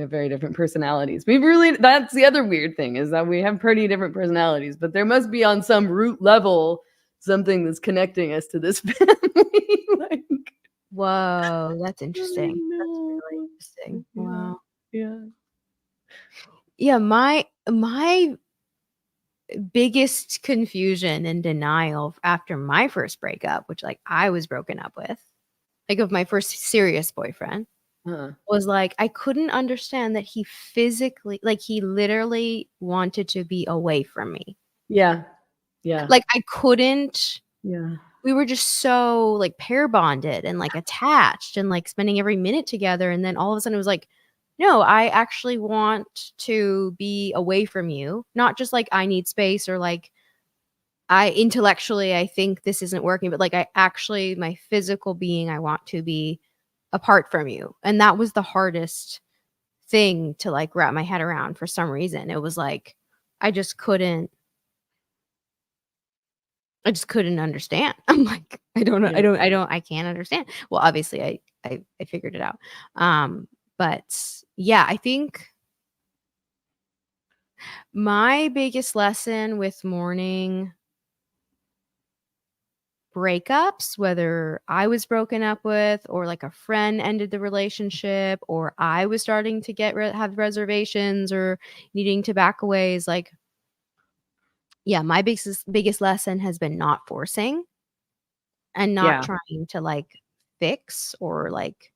have very different personalities. That's the other weird thing, is that we have pretty different personalities, but there must be on some root level something that's connecting us to this family. Like, whoa, that's interesting. That's really interesting. Yeah. Wow. Yeah. Yeah, my biggest confusion and denial after my first breakup, which like I was broken up with, like of my first serious boyfriend, was like I couldn't understand that he physically, like he literally wanted to be away from me. Yeah. Yeah. Like I couldn't. Yeah. We were just so like pair bonded and like attached and like spending every minute together. And then all of a sudden it was like, no, I actually want to be away from you. Not just like I need space, or like I think this isn't working, but like I actually, my physical being, I want to be apart from you. And that was the hardest thing to like wrap my head around for some reason. It was like, I just couldn't understand. I'm like, I can't understand. Well, obviously I figured it out. But yeah, I think my biggest lesson with mourning breakups, whether I was broken up with, or like a friend ended the relationship, or I was starting to have reservations or needing to back away, is like, yeah, my biggest lesson has been not forcing and not trying to like fix or like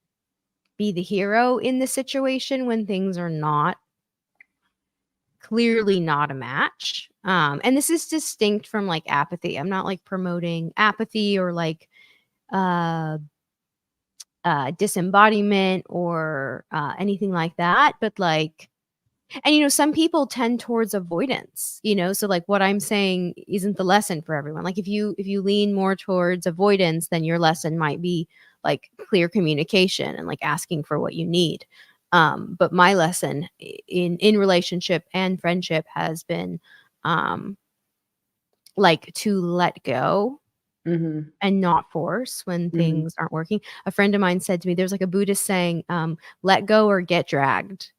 be the hero in the situation when things are not clearly not a match. And this is distinct from like apathy. I'm not like promoting apathy or like disembodiment or anything like that, but like, and you know, some people tend towards avoidance, you know, so like what I'm saying isn't the lesson for everyone. Like if you lean more towards avoidance, then your lesson might be like clear communication and like asking for what you need. But my lesson in relationship and friendship has been like to let go and not force when things aren't working. A friend of mine said to me, there's like a Buddhist saying, let go or get dragged.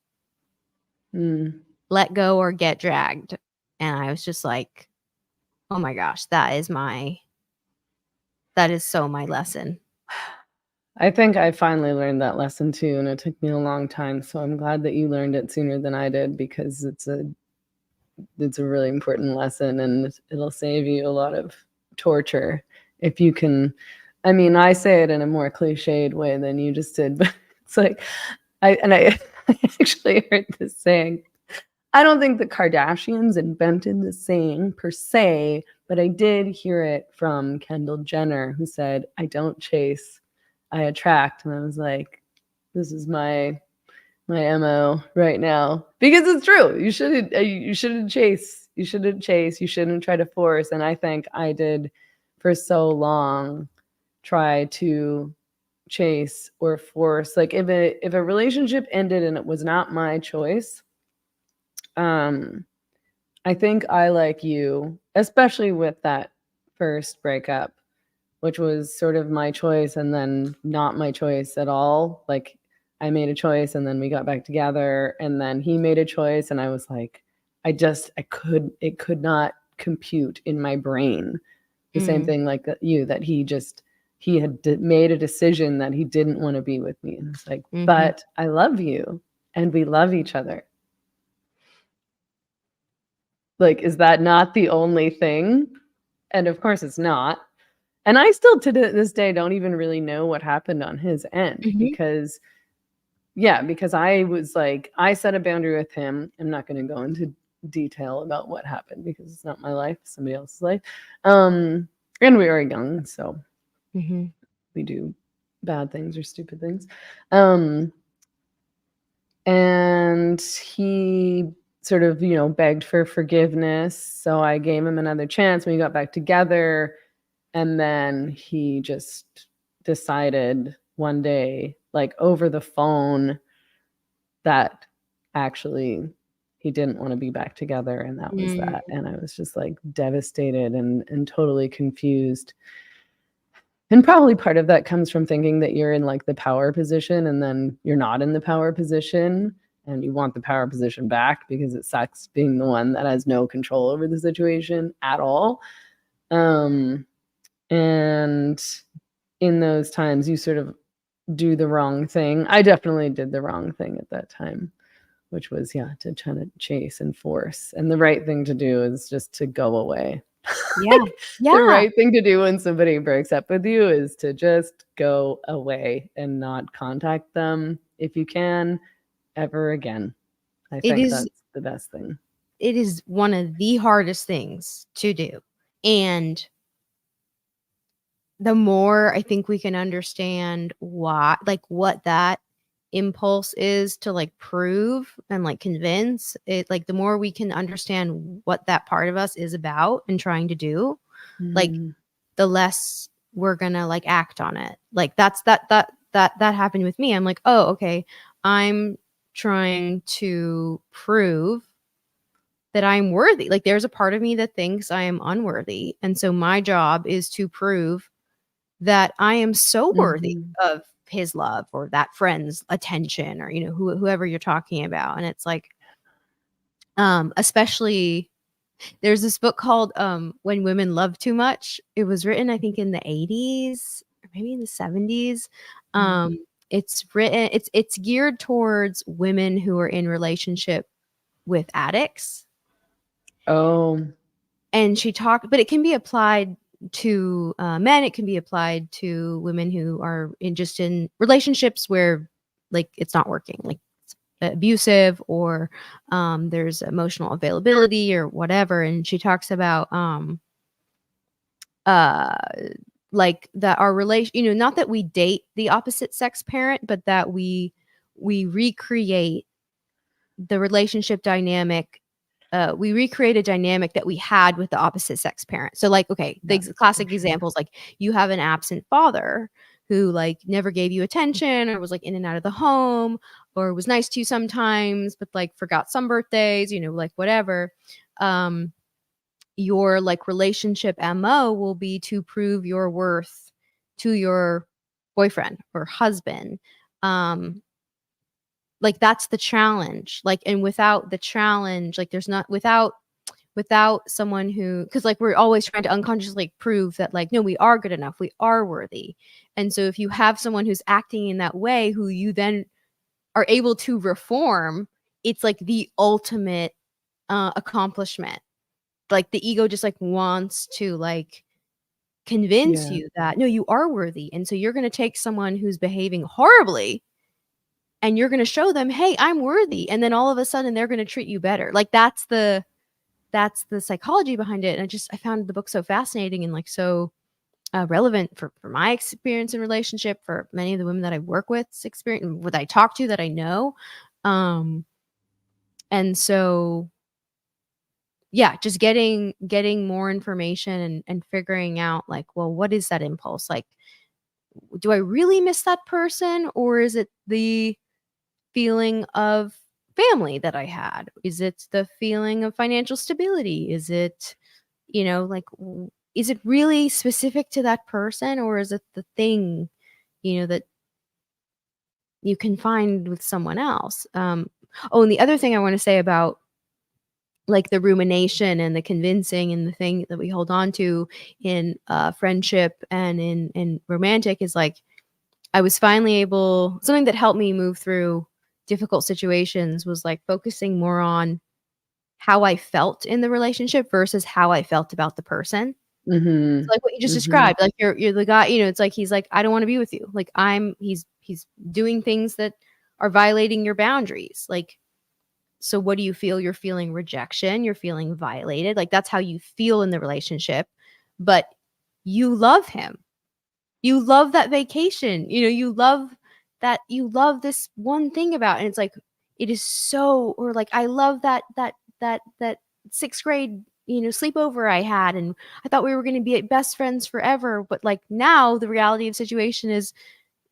Let go or get dragged. And I was just like, oh my gosh, that is so my lesson. I think I finally learned that lesson too, and it took me a long time. So I'm glad that you learned it sooner than I did, because it's a really important lesson, and it'll save you a lot of torture if you can. I mean, I say it in a more cliched way than you just did, but it's like I actually heard this saying. I don't think the Kardashians invented the saying per se, but I did hear it from Kendall Jenner, who said, I don't chase, I attract. And I was like, this is my MO right now, because it's true. You shouldn't chase, You shouldn't chase. You shouldn't try to force. And I think I did for so long try to chase or force. Like if a relationship ended and it was not my choice, I think I, like you, especially with that first breakup, which was sort of my choice and then not my choice at all. Like I made a choice and then we got back together and then he made a choice and I was like, it could not compute in my brain. The same thing like that he had made a decision that he didn't want to be with me. And it's like, but I love you and we love each other. Like, is that not the only thing? And of course it's not. And I still to this day don't even really know what happened on his end because I was like, I set a boundary with him. I'm not going to go into detail about what happened because it's not my life, it's somebody else's life. And we were young, so we do bad things or stupid things. And he sort of, begged for forgiveness. So I gave him another chance when we got back together. And then he just decided one day, like over the phone, that actually he didn't want to be back together. And that was that. And I was just like devastated and totally confused. And probably part of that comes from thinking that you're in like the power position and then you're not in the power position and you want the power position back because it sucks being the one that has no control over the situation at all. And in those times you sort of do the wrong thing. I definitely did the wrong thing at that time, which was, to try to chase and force. And the right thing to do is just to go away. Yeah. The right thing to do when somebody breaks up with you is to just go away and not contact them if you can ever again. I think that's the best thing. It is one of the hardest things to do. And the more I think we can understand what that impulse is to like prove and like convince it, like the more we can understand what that part of us is about and trying to do, like the less we're gonna like act on it. Like that happened with me. I'm like, oh, okay, I'm trying to prove that I'm worthy. Like there's a part of me that thinks I am unworthy, and so my job is to prove that I am so worthy of his love or that friend's attention or, whoever you're talking about. And it's like, especially there's this book called When Women Love Too Much. It was written, I think, in the 80s or maybe in the 70s. It's geared towards women who are in relationship with addicts. Oh. And she talked, but it can be applied to men. It can be applied to women who are in relationships where like it's not working, like it's abusive or there's emotional availability or whatever. And she talks about like that our relation, not that we date the opposite sex parent, but that we recreate the relationship dynamic. We recreate a dynamic that we had with the opposite sex parent. So like, okay, the classic examples, like you have an absent father who like never gave you attention or was like in and out of the home or was nice to you sometimes, but like forgot some birthdays, like whatever. Your like relationship MO will be to prove your worth to your boyfriend or husband. Like that's the challenge. Like, and without the challenge, like there's not without someone who, because like we're always trying to unconsciously prove that like, no, we are good enough, we are worthy. And so if you have someone who's acting in that way, who you then are able to reform, it's like the ultimate accomplishment. Like the ego just like wants to like convince you that no, you are worthy. And so you're going to take someone who's behaving horribly and you're going to show them, hey, I'm worthy. And then all of a sudden they're going to treat you better. Like that's the psychology behind it. And I found the book so fascinating and like so relevant for my experience in relationship, for many of the women that I work with, experience, what I talk to, that I know. And so, yeah, just getting more information and figuring out like, well, what is that impulse? Like, do I really miss that person, or is it the feeling of family that I had? Is it the feeling of financial stability? Is it, like, is it really specific to that person, or is it the thing, that you can find with someone else? Oh, and the other thing I want to say about like the rumination and the convincing and the thing that we hold on to in friendship and in romantic is like, I was finally able, something that helped me move through difficult situations was like focusing more on how I felt in the relationship versus how I felt about the person. Mm-hmm. Like what you just Mm-hmm. described, like you're the guy, it's like he's like, I don't want to be with you. Like he's doing things that are violating your boundaries. Like, so what do you feel? You're feeling rejection, you're feeling violated. Like that's how you feel in the relationship. But you love him. You love that vacation. You love this one thing about it. And it's like, it is so, or like, I love that sixth grade, sleepover I had. And I thought we were going to be best friends forever. But like now the reality of the situation is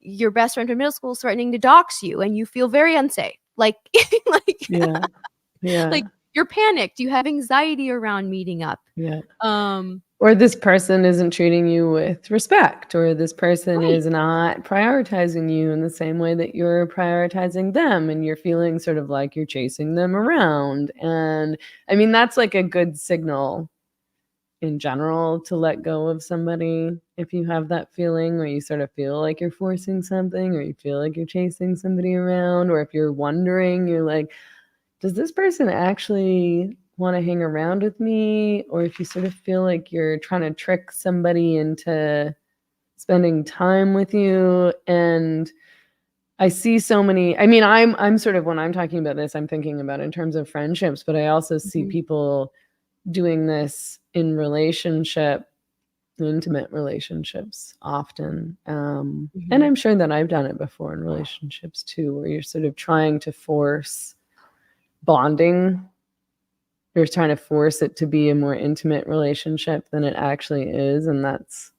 your best friend from middle school is threatening to dox you and you feel very unsafe. Like, like, Yeah. like you're panicked. You have anxiety around meeting up. Yeah. Or this person isn't treating you with respect, or this person is not prioritizing you in the same way that you're prioritizing them, and you're feeling sort of like you're chasing them around. And I mean, that's like a good signal in general to let go of somebody if you have that feeling where you sort of feel like you're forcing something, or you feel like you're chasing somebody around, or if you're wondering, you're like, does this person actually want to hang around with me? Or if you sort of feel like you're trying to trick somebody into spending time with you. And I see so many, I mean, I'm sort of, when I'm talking about this, I'm thinking about in terms of friendships, but I also see people doing this in intimate relationships often. And I'm sure that I've done it before in relationships too, where you're sort of trying to force bonding. You're trying to force it to be a more intimate relationship than it actually is. And that's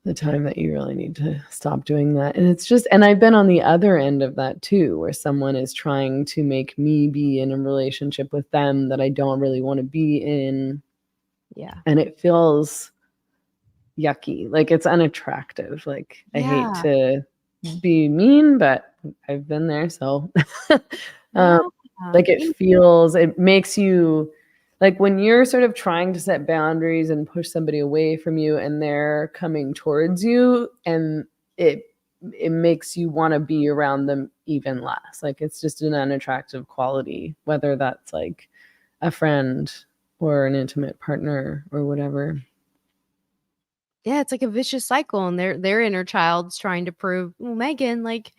the time that you really need to stop doing that. And it's just, and I've been on the other end of that too, where someone is trying to make me be in a relationship with them that I don't really want to be in. Yeah. And it feels yucky. Like it's unattractive. Like I hate to be mean, but I've been there. So like it makes you, like when you're sort of trying to set boundaries and push somebody away from you and they're coming towards you, and it makes you want to be around them even less. Like it's just an unattractive quality, whether that's like a friend or an intimate partner or whatever. Yeah, it's like a vicious cycle, and their inner child's trying to prove, well, Megan, like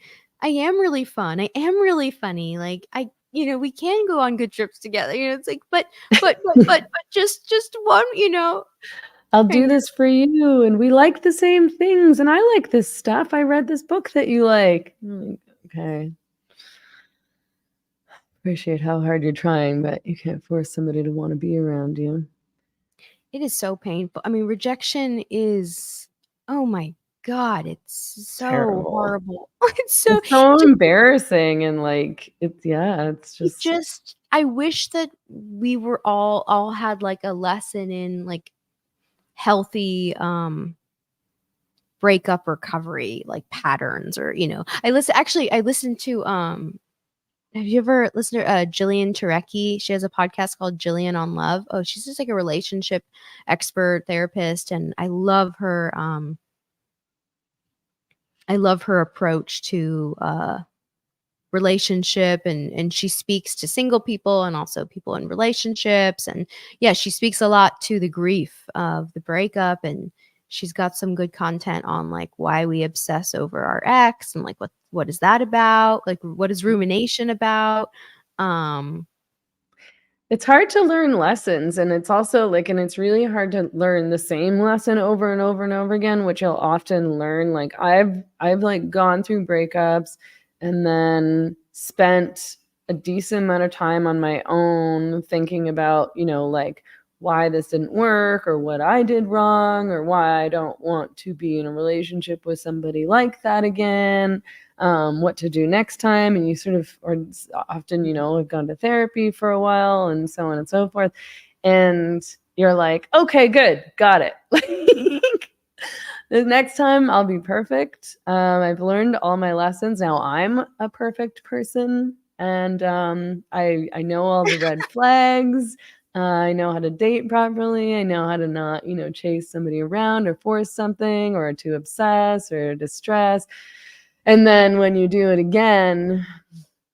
I am really fun. I am really funny. Like we can go on good trips together. It's like, but just one, I'll do this for you, and we like the same things, and I like this stuff. I read this book that you like. Okay. Appreciate how hard you're trying, but you can't force somebody to want to be around you. It is so painful. I mean, rejection is, oh my God, it's so terrible. Horrible. It's so embarrassing, and like it's just I wish that we were all had like a lesson in like healthy breakup recovery, like patterns, or I listened to have you ever listened to Jillian Turecki? She has a podcast called Jillian on Love. Oh, she's just like a relationship expert therapist, and I love her approach to relationship, and she speaks to single people and also people in relationships, and yeah, she speaks a lot to the grief of the breakup, and she's got some good content on like why we obsess over our ex and like what is that about, like what is rumination about. It's hard to learn lessons, and it's also like, and it's really hard to learn the same lesson over and over and over again, which you'll often learn. Like I've like gone through breakups and then spent a decent amount of time on my own thinking about, you know, like why this didn't work or what I did wrong or why I don't want to be in a relationship with somebody like that again, what to do next time. And you sort of, or often, you know, have gone to therapy for a while and so on and so forth. And you're like, okay, good, got it. Like, the next time I'll be perfect. I've learned all my lessons. Now I'm a perfect person. And I know all the red flags. I know how to date properly. I know how to not, you know, chase somebody around or force something or to obsess or distress. And then when you do it again,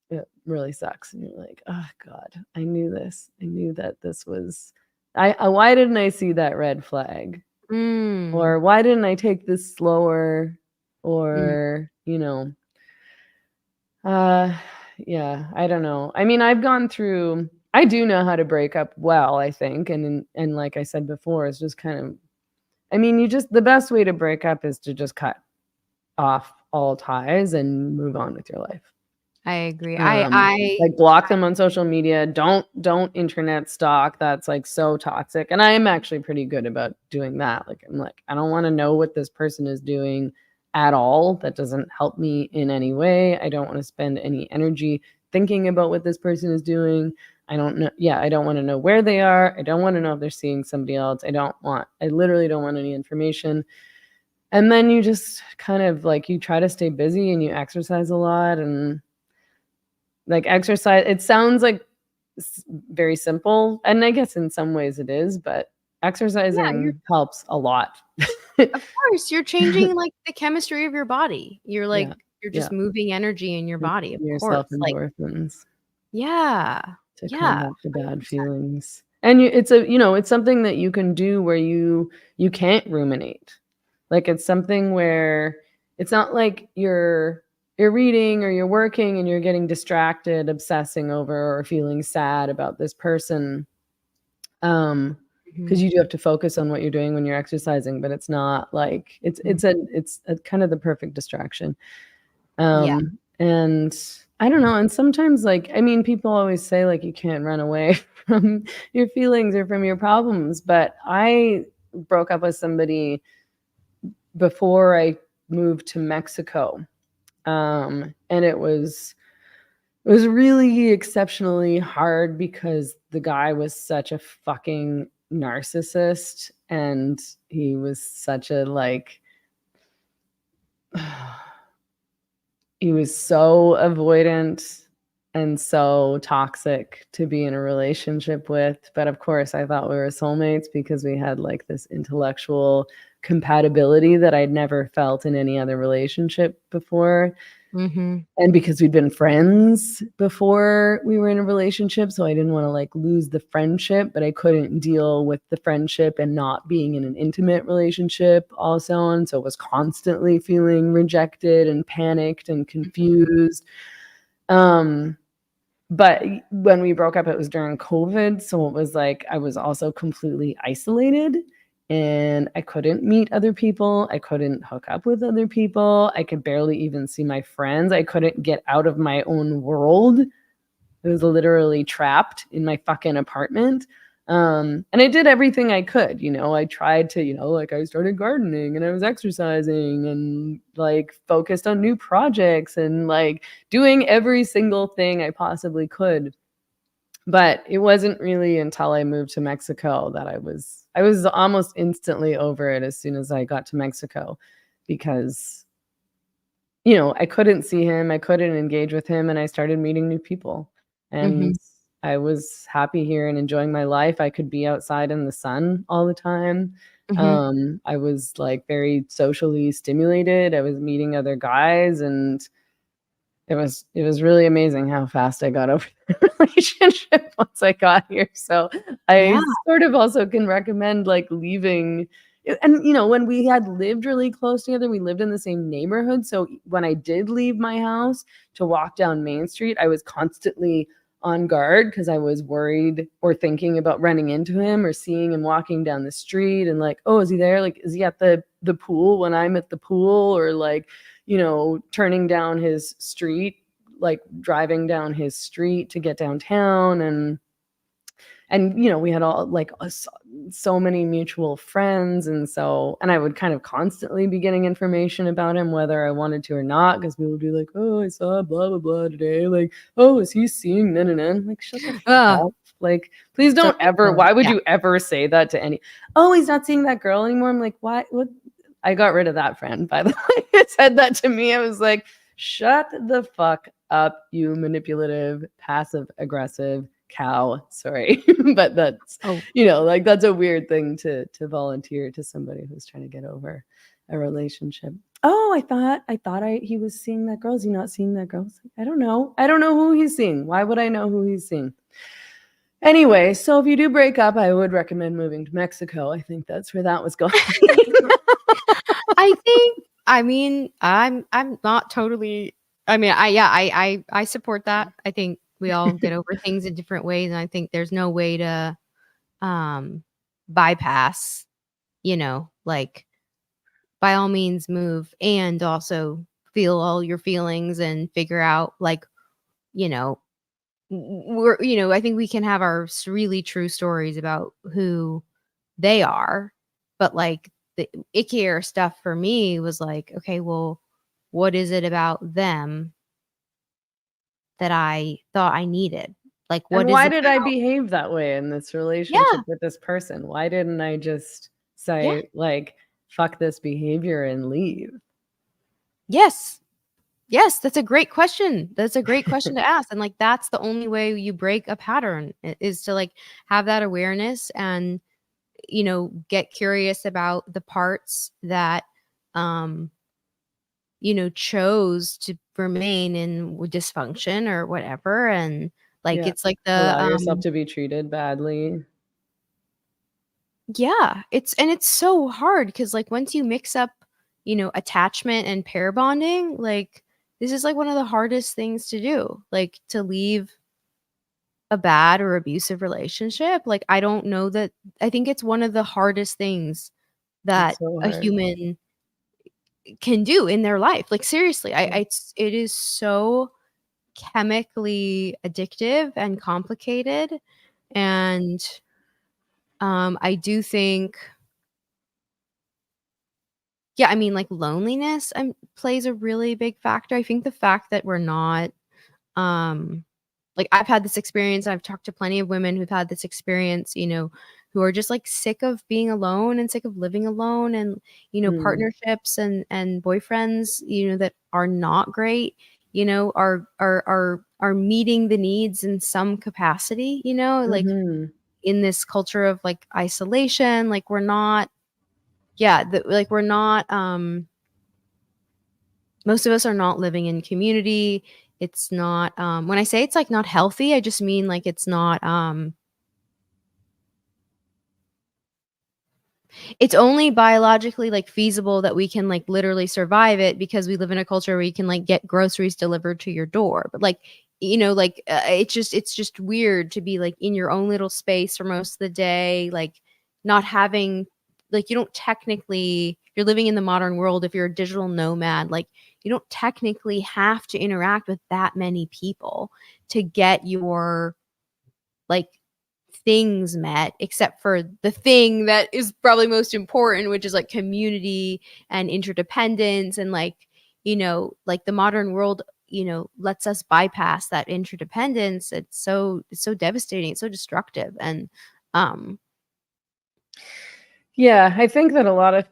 it really sucks. And you're like, oh God, I knew this. I knew that this was, why didn't I see that red flag? Or why didn't I take this slower? Or, you know, yeah, I don't know. I mean, I've gone through, I do know how to break up well, I think. And like I said before, it's just kind of, I mean, the best way to break up is to just cut off all ties and move on with your life. I agree. Like block them on social media. Don't internet stalk. That's like so toxic. And I am actually pretty good about doing that. Like I'm like, I don't want to know what this person is doing at all. That doesn't help me in any way. I don't want to spend any energy thinking about what this person is doing. I don't know. Yeah, I don't want to know where they are. I don't want to know if they're seeing somebody else. I literally don't want any information. And then you just kind of like, you try to stay busy and you exercise a lot. And like exercise, it sounds like very simple. And I guess in some ways it is, but exercising helps a lot. Of course, you're changing like the chemistry of your body. You're like, you're just moving energy in your body. Of yourself course. Endorphins. To combat the bad feelings. And it's something that you can do where you can't ruminate. Like it's something where it's not like you're reading or you're working and you're getting distracted, obsessing over or feeling sad about this person. Because you do have to focus on what you're doing when you're exercising, but it's not like it's a kind of the perfect distraction. And I don't know. And sometimes, like, I mean, people always say like you can't run away from your feelings or from your problems, but I broke up with somebody before I moved to Mexico. And it was really exceptionally hard because the guy was such a fucking narcissist and he was such a like he was so avoidant and so toxic to be in a relationship with. But of course, I thought we were soulmates because we had like this intellectual compatibility that I'd never felt in any other relationship before. And because we'd been friends before we were in a relationship, so I didn't want to like lose the friendship, but I couldn't deal with the friendship and not being in an intimate relationship also. And so I was constantly feeling rejected and panicked and confused. But when we broke up, it was during COVID. So it was like I was also completely isolated. And I couldn't meet other people. I couldn't hook up with other people. I could barely even see my friends. I couldn't get out of my own world. I was literally trapped in my fucking apartment. And I did everything I could. I tried to, like I started gardening and I was exercising and like focused on new projects and like doing every single thing I possibly could. But it wasn't really until I moved to Mexico that I was almost instantly over it as soon as I got to Mexico because, I couldn't see him, I couldn't engage with him, and I started meeting new people. And I was happy here and enjoying my life. I could be outside in the sun all the time. I was like very socially stimulated. I was meeting other guys and it was really amazing how fast I got over the relationship once I got here. So I sort of also can recommend like leaving. And, when we had lived really close together, we lived in the same neighborhood. So when I did leave my house to walk down Main Street, I was constantly on guard because I was worried or thinking about running into him or seeing him walking down the street and like, oh, is he there? Like, is he at the pool when I'm at the pool or like, turning down his street like driving down his street to get downtown, and you know, we had all like so many mutual friends, and I would kind of constantly be getting information about him whether I wanted to or not, because people would be like, oh, I saw blah blah blah today, like, oh, is he seeing I'm like, shut the fuck up. Like, please don't ever, why would you ever say that to any, oh, he's not seeing that girl anymore. I'm like, why? What? I got rid of that friend, by the way. It said that to me. I was like, shut the fuck up, you manipulative, passive aggressive cow. Sorry. But that's, you know, like, that's a weird thing to volunteer to somebody who's trying to get over a relationship. Oh, I thought he was seeing that girl. Is he not seeing that girl? I don't know. I don't know who he's seeing. Why would I know who he's seeing? Anyway, so if you do break up, I would recommend moving to Mexico. I think that's where that was going. I'm not totally, I support that. I think we all get over things in different ways, and I think there's no way to bypass, you know, like, by all means move and also feel all your feelings and figure out, like, you know, I think we can have our really true stories about who they are, but like the ickier stuff for me was like, okay, well, what is it about them that I thought I needed? Like, what? And why did I behave that way in this relationship with this person? Why didn't I just say, like, fuck this behavior and leave? Yes, that's a great question. That's a great question to ask. And like, that's the only way you break a pattern, is to like have that awareness and, you know, get curious about the parts that, you know, chose to remain in dysfunction or whatever. And like, it's like allow yourself to be treated badly. Yeah. It's so hard because like once you mix up, you know, attachment and pair bonding, like this is like one of the hardest things to do, like to leave a bad or abusive relationship. Like, I don't know that, I think it's one of the hardest things that a human can do in their life. Like, seriously, it is so chemically addictive and complicated. And I do think, yeah, I mean, like loneliness plays a really big factor. I think the fact that we're not, like I've had this experience. I've talked to plenty of women who've had this experience, you know, who are just like sick of being alone and sick of living alone, and, you know, partnerships and boyfriends, you know, that are not great, you know, are meeting the needs in some capacity, you know, like in this culture of like isolation, like we're not, we're not, most of us are not living in community. It's not, when I say it's like not healthy, I just mean like it's not, it's only biologically like feasible that we can like literally survive it because we live in a culture where you can like get groceries delivered to your door. But like, you know, like it's just weird to be like in your own little space for most of the day, like not having, like, you don't technically, you're living in the modern world. If you're a digital nomad, like you don't technically have to interact with that many people to get your like things met, except for the thing that is probably most important, which is like community and interdependence. And like, you know, like the modern world, you know, lets us bypass that interdependence. It's so devastating. It's so destructive. And yeah, I think that a lot of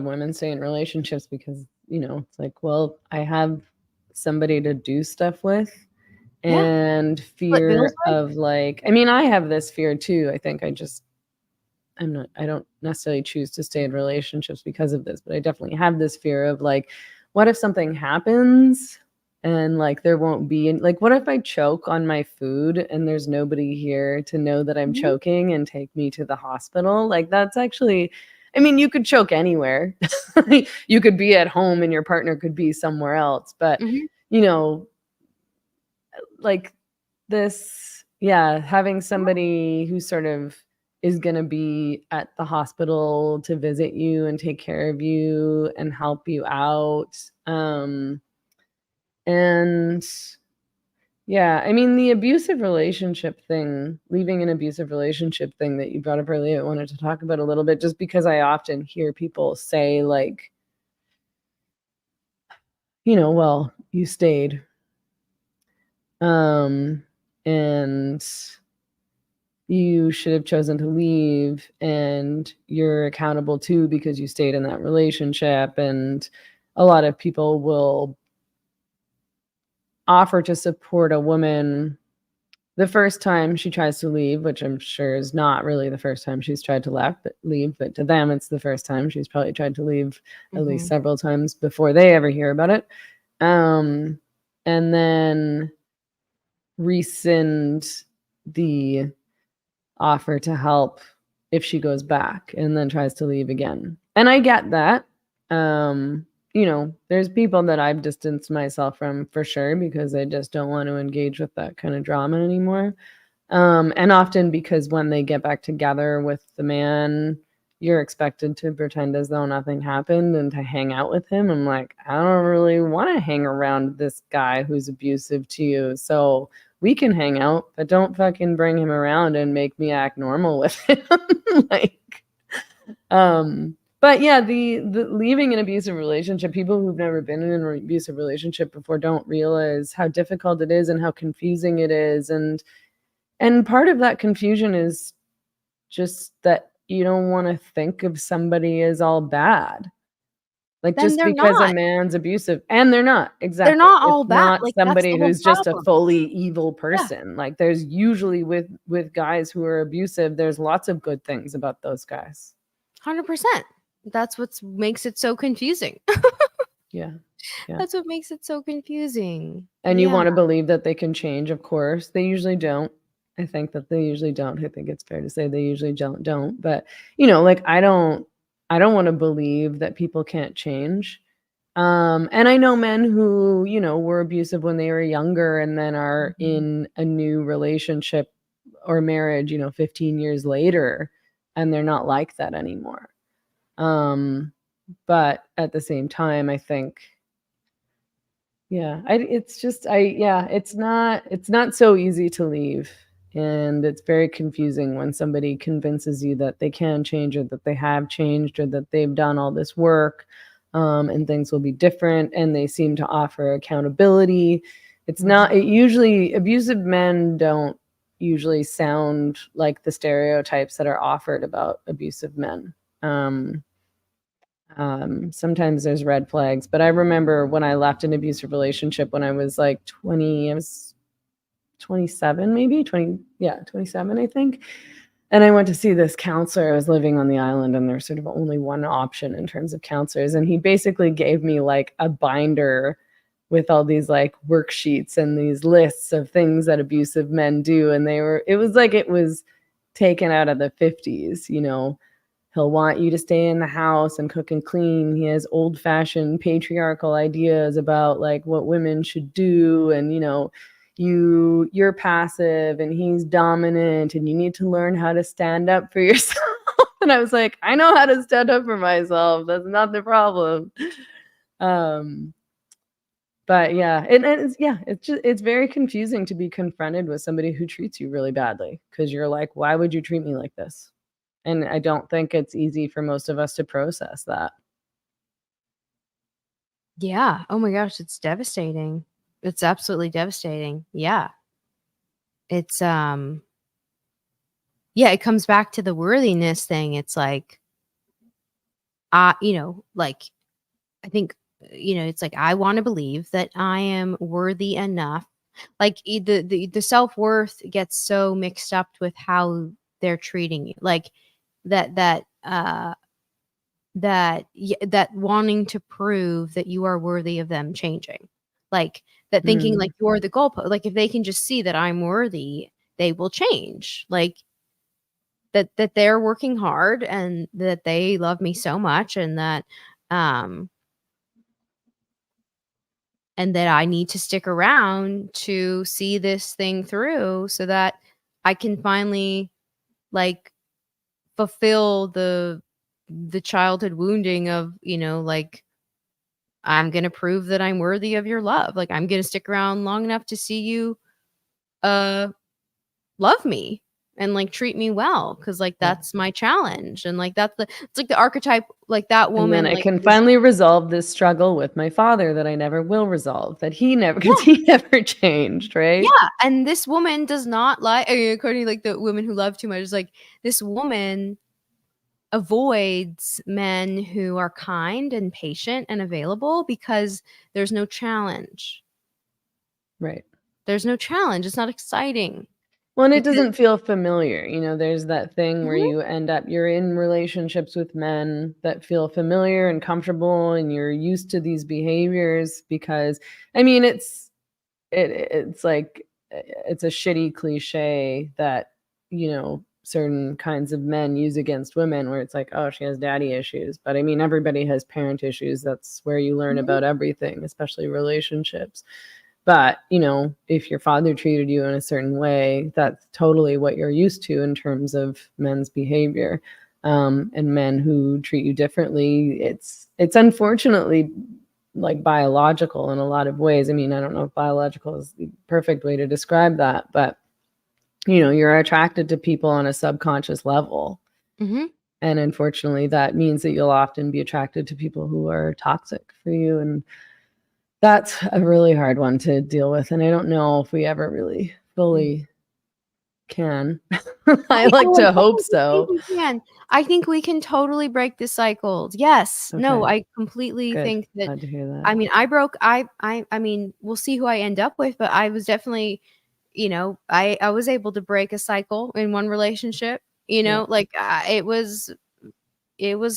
women stay in relationships because, you know, it's like, well, I have somebody to do stuff with, and fear of like, I mean, I have this fear too. I think I don't necessarily choose to stay in relationships because of this, but I definitely have this fear of like, what if something happens and like there won't be, like, what if I choke on my food and there's nobody here to know that I'm choking and take me to the hospital? Like, that's actually, I mean, you could choke anywhere. You could be at home and your partner could be somewhere else, but you know, like this, having somebody who sort of is going to be at the hospital to visit you and take care of you and help you out. And yeah, I mean, the abusive relationship thing, leaving an abusive relationship thing that you brought up earlier, I wanted to talk about a little bit, just because I often hear people say, like, you know, well, you stayed. And you should have chosen to leave, and you're accountable too because you stayed in that relationship. And a lot of people will offer to support a woman the first time she tries to leave, which I'm sure is not really the first time she's tried to leave, but to them it's the first time. She's probably tried to leave at least several times before they ever hear about it. And then rescind the offer to help if she goes back and then tries to leave again. And I get that. You know, there's people that I've distanced myself from for sure because I just don't want to engage with that kind of drama anymore. And often because when they get back together with the man, you're expected to pretend as though nothing happened and to hang out with him. I'm like, I don't really want to hang around this guy who's abusive to you. So we can hang out, but don't fucking bring him around and make me act normal with him. Like, but yeah, the leaving an abusive relationship, people who've never been in an abusive relationship before don't realize how difficult it is and how confusing it is. And part of that confusion is just that you don't want to think of somebody as all bad. Like, Then just they're because a not. man's abusive, and they're not, exactly. They're not all It's bad. not Like, that's somebody the whole who's just a problem. fully evil Yeah. person. Like, there's usually with guys who are abusive, there's lots of good things about those guys. 100%. That's what makes it so confusing. Yeah. That's what makes it so confusing. And you want to believe that they can change, of course. They usually don't. I think that they usually don't. I think it's fair to say they usually don't. But, you know, like, I don't want to believe that people can't change. And I know men who, you know, were abusive when they were younger and then are in a new relationship or marriage, you know, 15 years later, and they're not like that anymore. But at the same time, I think, yeah, it's not so easy to leave. And it's very confusing when somebody convinces you that they can change, or that they have changed, or that they've done all this work, and things will be different, and they seem to offer accountability. It's not, usually abusive men don't usually sound like the stereotypes that are offered about abusive men. Sometimes there's red flags, but I remember when I left an abusive relationship when I was like 20, I was 27, maybe 27, I think. And I went to see this counselor. I was living on the island, and there's sort of only one option in terms of counselors. And he basically gave me like a binder with all these like worksheets and these lists of things that abusive men do. And it was taken out of the 50s, you know. He'll want you to stay in the house and cook and clean. He has old-fashioned patriarchal ideas about like what women should do. And, you know, you're passive and he's dominant, and you need to learn how to stand up for yourself. And I was like, I know how to stand up for myself. That's not the problem. But yeah, it's very confusing to be confronted with somebody who treats you really badly, because you're like, why would you treat me like this? And I don't think it's easy for most of us to process that. Yeah. Oh my gosh, it's devastating. It's absolutely devastating. Yeah. It's yeah, it comes back to the worthiness thing. It's like you know, like, I think, you know, it's like, I want to believe that I am worthy enough. Like, the self-worth gets so mixed up with how they're treating you. Like, that wanting to prove that you are worthy of them changing. Like, that thinking like you're the goalpost. Like, if they can just see that I'm worthy, they will change. Like, that they're working hard, and that they love me so much, and that I need to stick around to see this thing through, so that I can finally, like, fulfill the childhood wounding of, like, I'm going to prove that I'm worthy of your love. Like, I'm going to stick around long enough to see you love me and like treat me well, because like that's my challenge. And like it's like the archetype, like that woman. And then I like can finally resolve this struggle with my father that I never will resolve, that he never, because he never changed, right? Yeah, and this woman does not like, according to like the women who love too much, is like this woman avoids men who are kind and patient and available because there's no challenge. Right. There's no challenge. It's not exciting. Well, and it doesn't feel familiar. There's that thing where Mm-hmm. you're in relationships with men that feel familiar and comfortable, and you're used to these behaviors because, I mean, it's like, it's a shitty cliche that, certain kinds of men use against women, where it's like, oh, she has daddy issues. But I mean, everybody has parent issues. That's where you learn Mm-hmm. about everything, especially relationships. But, if your father treated you in a certain way, that's totally what you're used to in terms of men's behavior. And men who treat you differently, it's unfortunately like biological in a lot of ways. I mean, I don't know if biological is the perfect way to describe that, but, you're attracted to people on a subconscious level. Mm-hmm. And unfortunately, that means that you'll often be attracted to people who are toxic for you. And that's a really hard one to deal with, and I don't know if we ever really fully can. I like to hope so. I think we can totally break the cycles. Yes. Okay. No, I completely Good. think that. Glad to hear that. I mean, I mean, we'll see who I end up with, but I was definitely, I was able to break a cycle in one relationship, like it was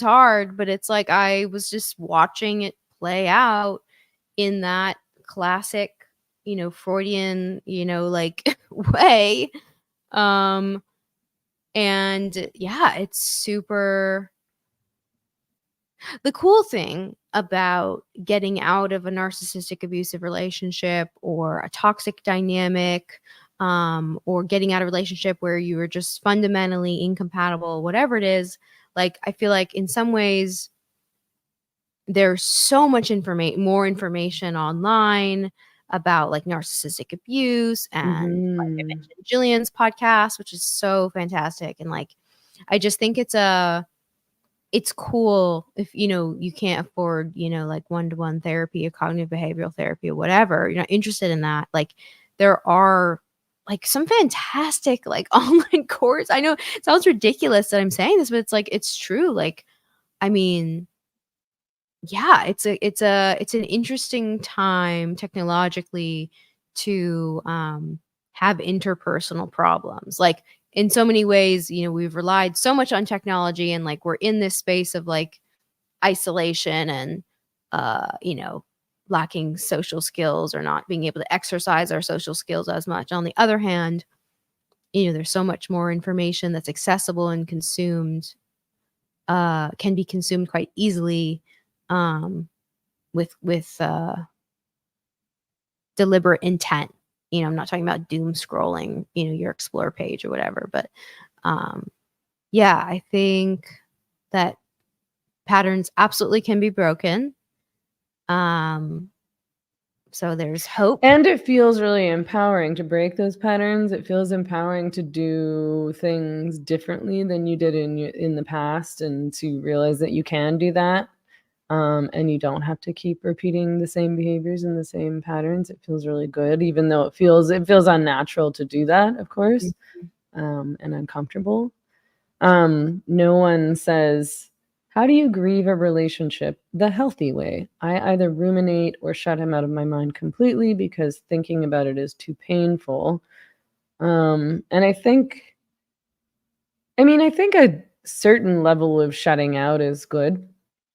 hard, but it's like I was just watching it play out in that classic, Freudian, like way. And yeah, it's super. The cool thing about getting out of a narcissistic abusive relationship or a toxic dynamic, or getting out of a relationship where you are just fundamentally incompatible, whatever it is, like I feel like in some ways there's so much more information online about like narcissistic abuse, and like I mentioned Jillian's podcast, which is so fantastic. And like I just think it's cool if you can't afford like one-to-one therapy or cognitive behavioral therapy or whatever, you're not interested in that. Like there are like some fantastic like online course. I know it sounds ridiculous that I'm saying this, but it's like it's true. Like I mean, yeah, it's an interesting time technologically to have interpersonal problems. Like in so many ways, we've relied so much on technology, and like we're in this space of like isolation and lacking social skills or not being able to exercise our social skills as much. On the other hand, there's so much more information that's accessible and consumed, can be consumed quite easily, with deliberate intent. I'm not talking about doom scrolling, your explore page or whatever, but yeah, I think that patterns absolutely can be broken. So there's hope. And it feels really empowering to break those patterns. It feels empowering to do things differently than you did in the past, and to realize that you can do that. And you don't have to keep repeating the same behaviors and the same patterns. It feels really good, even though it feels unnatural to do that, of course, and uncomfortable. No one says, how do you grieve a relationship the healthy way? I either ruminate or shut him out of my mind completely because thinking about it is too painful. And I think a certain level of shutting out is good.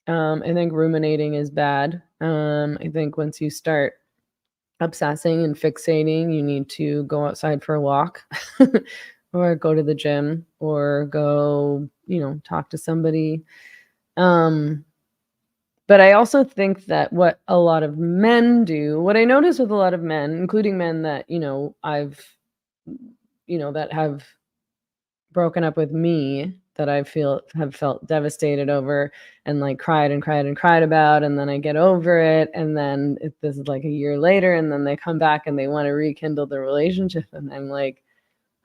I think ruminating is bad. I think once you start obsessing and fixating, you need to go outside for a walk or go to the gym or go, talk to somebody. But I also think that what a lot of men do, what I notice with a lot of men, including men that, that have broken up with me, that I have felt devastated over and like cried and cried and cried about, and then I get over it, and then this is like a year later, and then they come back and they want to rekindle the relationship, and I'm like,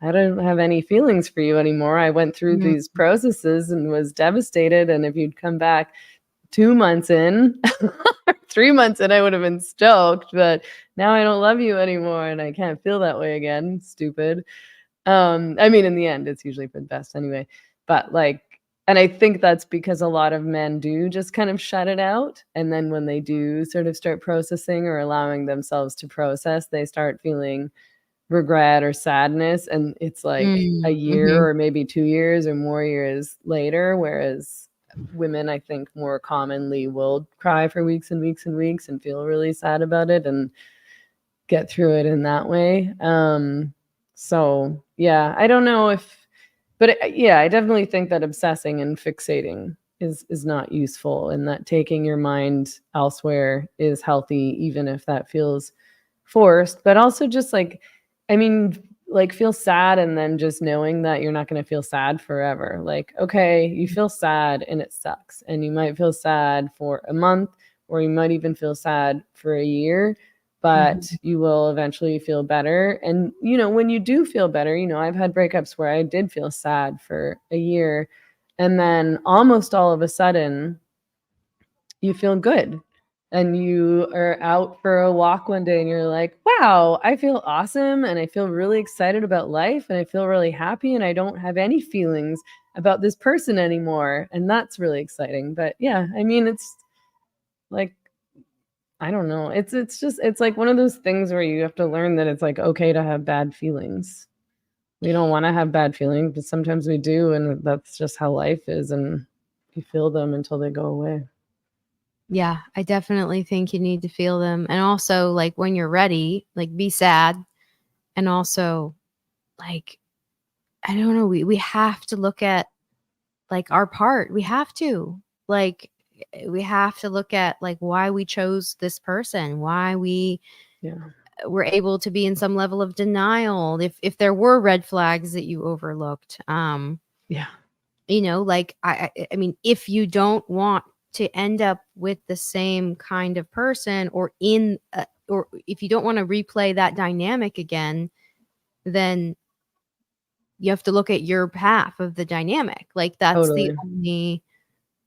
I don't have any feelings for you anymore. I went through these processes and was devastated, and if you'd come back 2 months in, 3 months in, I would have been stoked, but now I don't love you anymore, and I can't feel that way again. Stupid. I mean, in the end, it's usually for the best anyway. But like, and I think that's because a lot of men do just kind of shut it out. And then when they do sort of start processing or allowing themselves to process, they start feeling regret or sadness. And it's like a year or maybe 2 years or more years later. Whereas women, I think, more commonly will cry for weeks and weeks and weeks and feel really sad about it and get through it in that way. So yeah, I don't know but yeah, I definitely think that obsessing and fixating is not useful, and that taking your mind elsewhere is healthy, even if that feels forced. But also just like, I mean, like feel sad and then just knowing that you're not going to feel sad forever. Like, okay, you feel sad and it sucks, and you might feel sad for a month, or you might even feel sad for a year, but you will eventually feel better. And, you know, when you do feel better, you know, I've had breakups where I did feel sad for a year, and then almost all of a sudden you feel good, and you are out for a walk one day and you're like, wow, I feel awesome, and I feel really excited about life, and I feel really happy, and I don't have any feelings about this person anymore. And that's really exciting. But yeah, I mean, it's like, I don't know. It's just, it's like one of those things where you have to learn that it's like okay to have bad feelings. We don't want to have bad feelings, but sometimes we do, and that's just how life is, and you feel them until they go away. Yeah, I definitely think you need to feel them. And also, like, when you're ready, like, be sad. And also, like, I don't know, we have to look at, like, our part. We have to. Like, we have to look at, like, why we chose this person, why we were able to be in some level of denial, if there were red flags that you overlooked. You know, like, I mean, if you don't want to end up with the same kind of person, or or if you don't want to replay that dynamic again, then you have to look at your half of the dynamic. Like, that's the only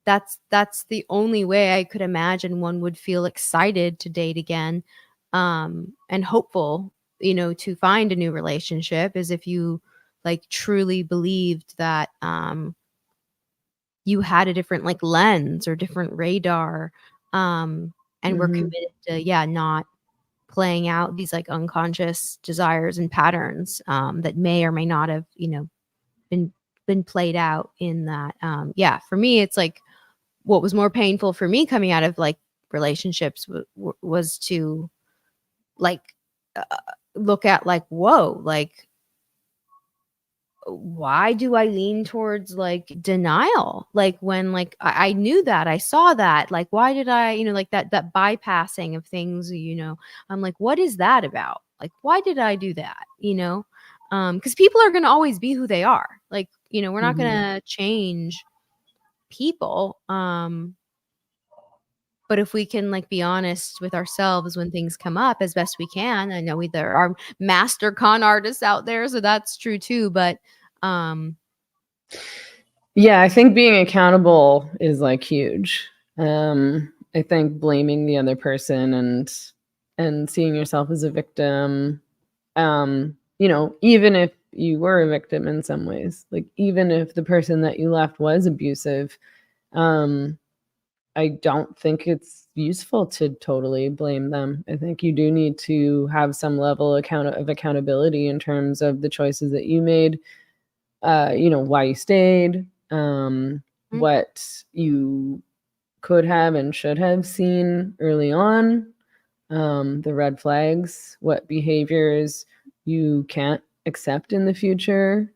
that's the only way I could imagine one would feel excited to date again, and hopeful, you know, to find a new relationship, is if you, like, truly believed that you had a different, like, lens or different radar, and were committed to not playing out these, like, unconscious desires and patterns that may or may not have, you know, been played out in that. For me, it's like, what was more painful for me coming out of, like, relationships was to, like, look at, like, whoa, like, why do I lean towards, like, denial? Like, when, like, I knew that, I saw that, like, why did I, you know, like, that bypassing of things, you know, I'm like, what is that about? Like, why did I do that? You know? Because people are going to always be who they are. Like, you know, we're not going to change people. But if we can, like, be honest with ourselves when things come up as best we can. I know there are master con artists out there, so that's true too. But yeah, I think being accountable is, like, huge. I think blaming the other person and seeing yourself as a victim, you know, even if you were a victim in some ways, like, even if the person that you left was abusive, I don't think it's useful to totally blame them. I think you do need to have some level of accountability in terms of the choices that you made, you know, why you stayed, what you could have and should have seen early on, the red flags, what behaviors you can't accept in the future,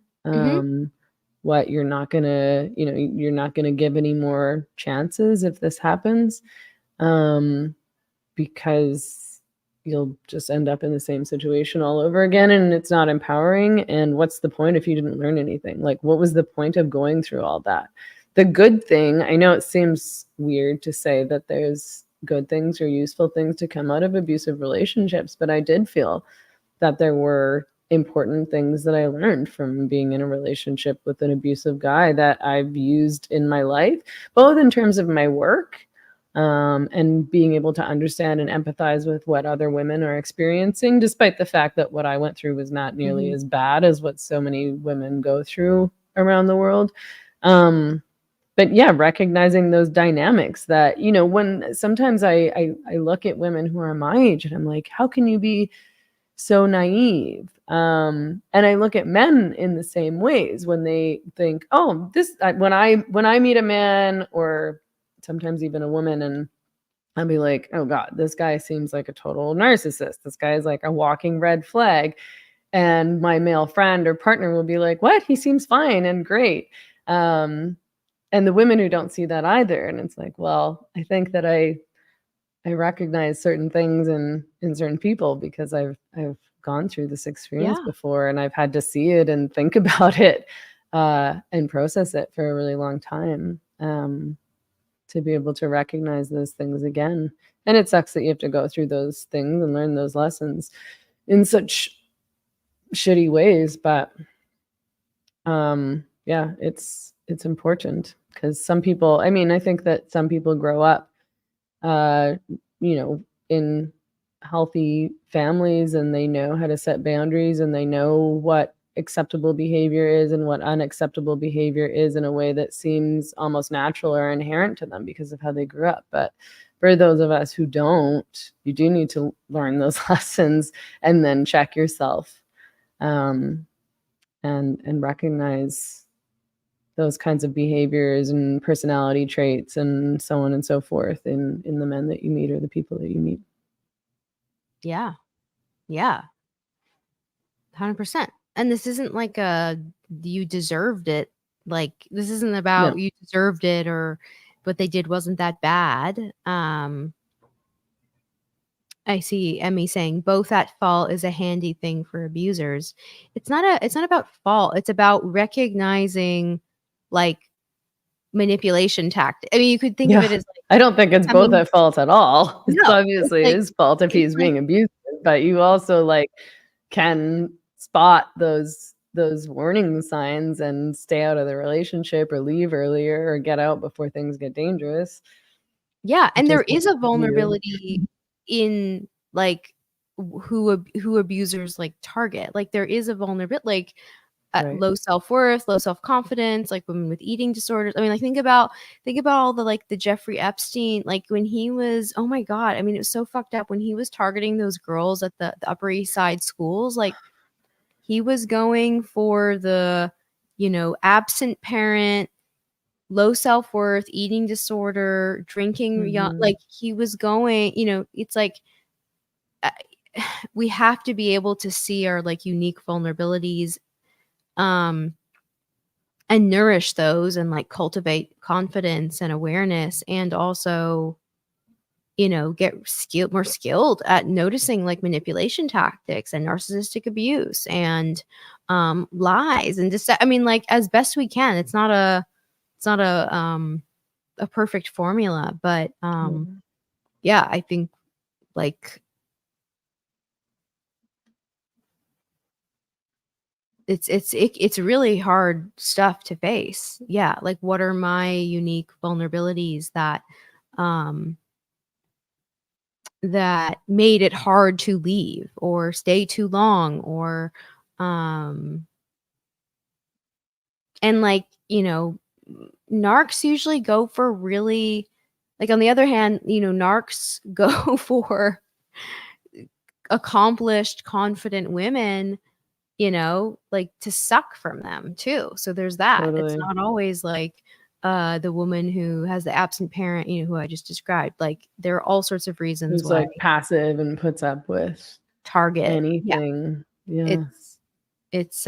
what you're not gonna, you know, you're not gonna give any more chances if this happens, because you'll just end up in the same situation all over again, and it's not empowering. And what's the point if you didn't learn anything? Like, what was the point of going through all that? The good thing, I know it seems weird to say that there's good things or useful things to come out of abusive relationships, but I did feel that there were important things that I learned from being in a relationship with an abusive guy that I've used in my life, both in terms of my work, and being able to understand and empathize with what other women are experiencing, despite the fact that what I went through was not nearly as bad as what so many women go through around the world. But yeah, recognizing those dynamics that, you know, when sometimes I look at women who are my age and I'm like, how can you be so naive? And I look at men in the same ways when they think, oh, when I meet a man or sometimes even a woman, and I'll be like, oh God, this guy seems like a total narcissist. This guy is like a walking red flag. And my male friend or partner will be like, what? He seems fine and great. And the women who don't see that either. And it's like, well, I think that I recognize certain things in certain people because I've gone through this experience before, and I've had to see it and think about it and process it for a really long time. To be able to recognize those things again. And it sucks that you have to go through those things and learn those lessons in such shitty ways. But yeah, it's important because some people, I mean, I think that some people grow up, you know, in healthy families, and they know how to set boundaries, and they know what acceptable behavior is and what unacceptable behavior is in a way that seems almost natural or inherent to them because of how they grew up. But for those of us who don't, you do need to learn those lessons and then check yourself, and recognize those kinds of behaviors and personality traits and so on and so forth in the men that you meet or the people that you meet. Yeah. 100%. And this isn't like you deserved it. Like, this isn't about you deserved it or what they did wasn't that bad. I see Emmy saying both at fault is a handy thing for abusers. It's not about fault. It's about recognizing like manipulation tactic. I mean, you could think of it as like, I don't think it's both at fault at all. It's obviously like, his fault if he's being abusive, but you also like can spot those warning signs and stay out of the relationship or leave earlier or get out before things get dangerous. Yeah, and there is a vulnerability in like who abusers like target. Like there is a vulnerability, like low self-worth, low self-confidence, like women with eating disorders. I mean, like think about all the like the Jeffrey Epstein, like when he was, oh my God, I mean, it was so fucked up when he was targeting those girls at the Upper East Side schools. Like he was going for the, you know, absent parent, low self-worth, eating disorder, drinking, like he was going, you know, it's like we have to be able to see our like unique vulnerabilities and nourish those and like cultivate confidence and awareness, and also, you know, get more skilled at noticing like manipulation tactics and narcissistic abuse and lies and just, I mean, like as best we can. It's not a perfect formula, but yeah, I think like it's really hard stuff to face. Yeah, like what are my unique vulnerabilities that that made it hard to leave or stay too long, or and like, you know, narcs usually go for really, like, on the other hand, you know, narcs go for accomplished, confident women, you know, like to suck from them too. So there's that. Totally. It's not always like the woman who has the absent parent, you know, who I just described. Like there are all sorts of reasons why, like passive and puts up with target anything. Yeah. It's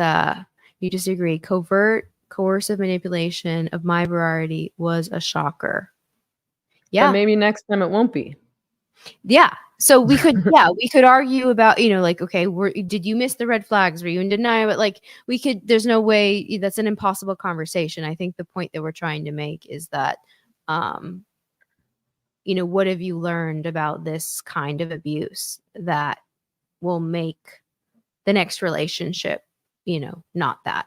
you disagree. Covert, coercive manipulation of my variety was a shocker. Yeah. But maybe next time it won't be. Yeah. So we could, we could argue about, like, okay, did you miss the red flags? Were you in denial? But like, there's no way, that's an impossible conversation. I think the point that we're trying to make is that, what have you learned about this kind of abuse that will make the next relationship, not that?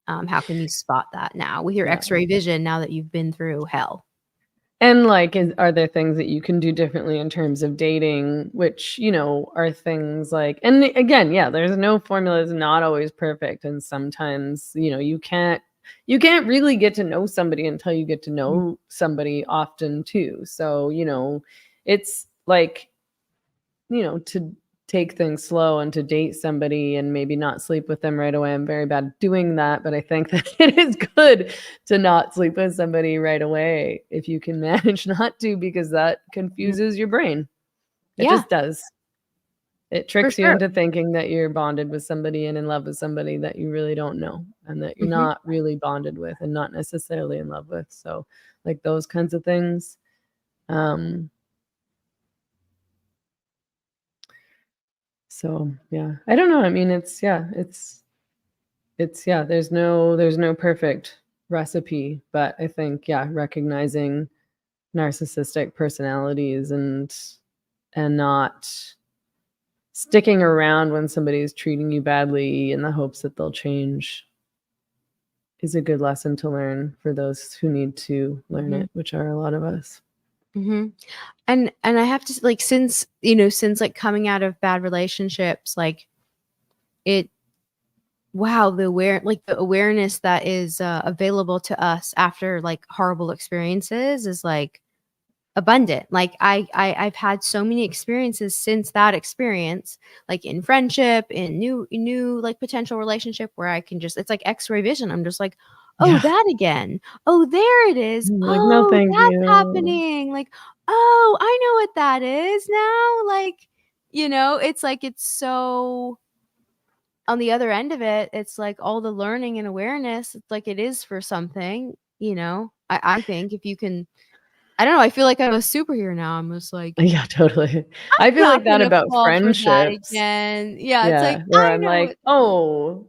How can you spot that now with your X-ray vision now that you've been through hell? And like, are there things that you can do differently in terms of dating, which, are things like, and again, there's no formula, is not always perfect. And sometimes, you can't really get to know somebody until you get to know somebody often too. So, it's like, to take things slow and to date somebody and maybe not sleep with them right away. I'm very bad at doing that, but I think that it is good to not sleep with somebody right away if you can manage not to, because that confuses your brain. It just does. It tricks you into thinking that you're bonded with somebody and in love with somebody that you really don't know and that you're not really bonded with and not necessarily in love with. So like those kinds of things. So yeah, I don't know. I mean, it's there's no perfect recipe, but I think, recognizing narcissistic personalities and not sticking around when somebody's treating you badly in the hopes that they'll change is a good lesson to learn for those who need to learn it, which are a lot of us. And I have to, like, since like coming out of bad relationships, like the awareness that is available to us after like horrible experiences is like abundant. Like I've had so many experiences since that experience, like in friendship, in new like potential relationship, where I can just, it's like X-ray vision. I'm just like, oh, that again. Oh, there it is. Like, no, thank that's you. happening. Like, oh, I know what that is now. Like, it's like, it's so, on the other end of it, it's like all the learning and awareness, it's like it is for something, I think if you can, I don't know, I feel like I'm a superhero now. I'm just like, yeah, totally. I feel like that about friendships. Again. Yeah, it's like, where I I'm know like, oh,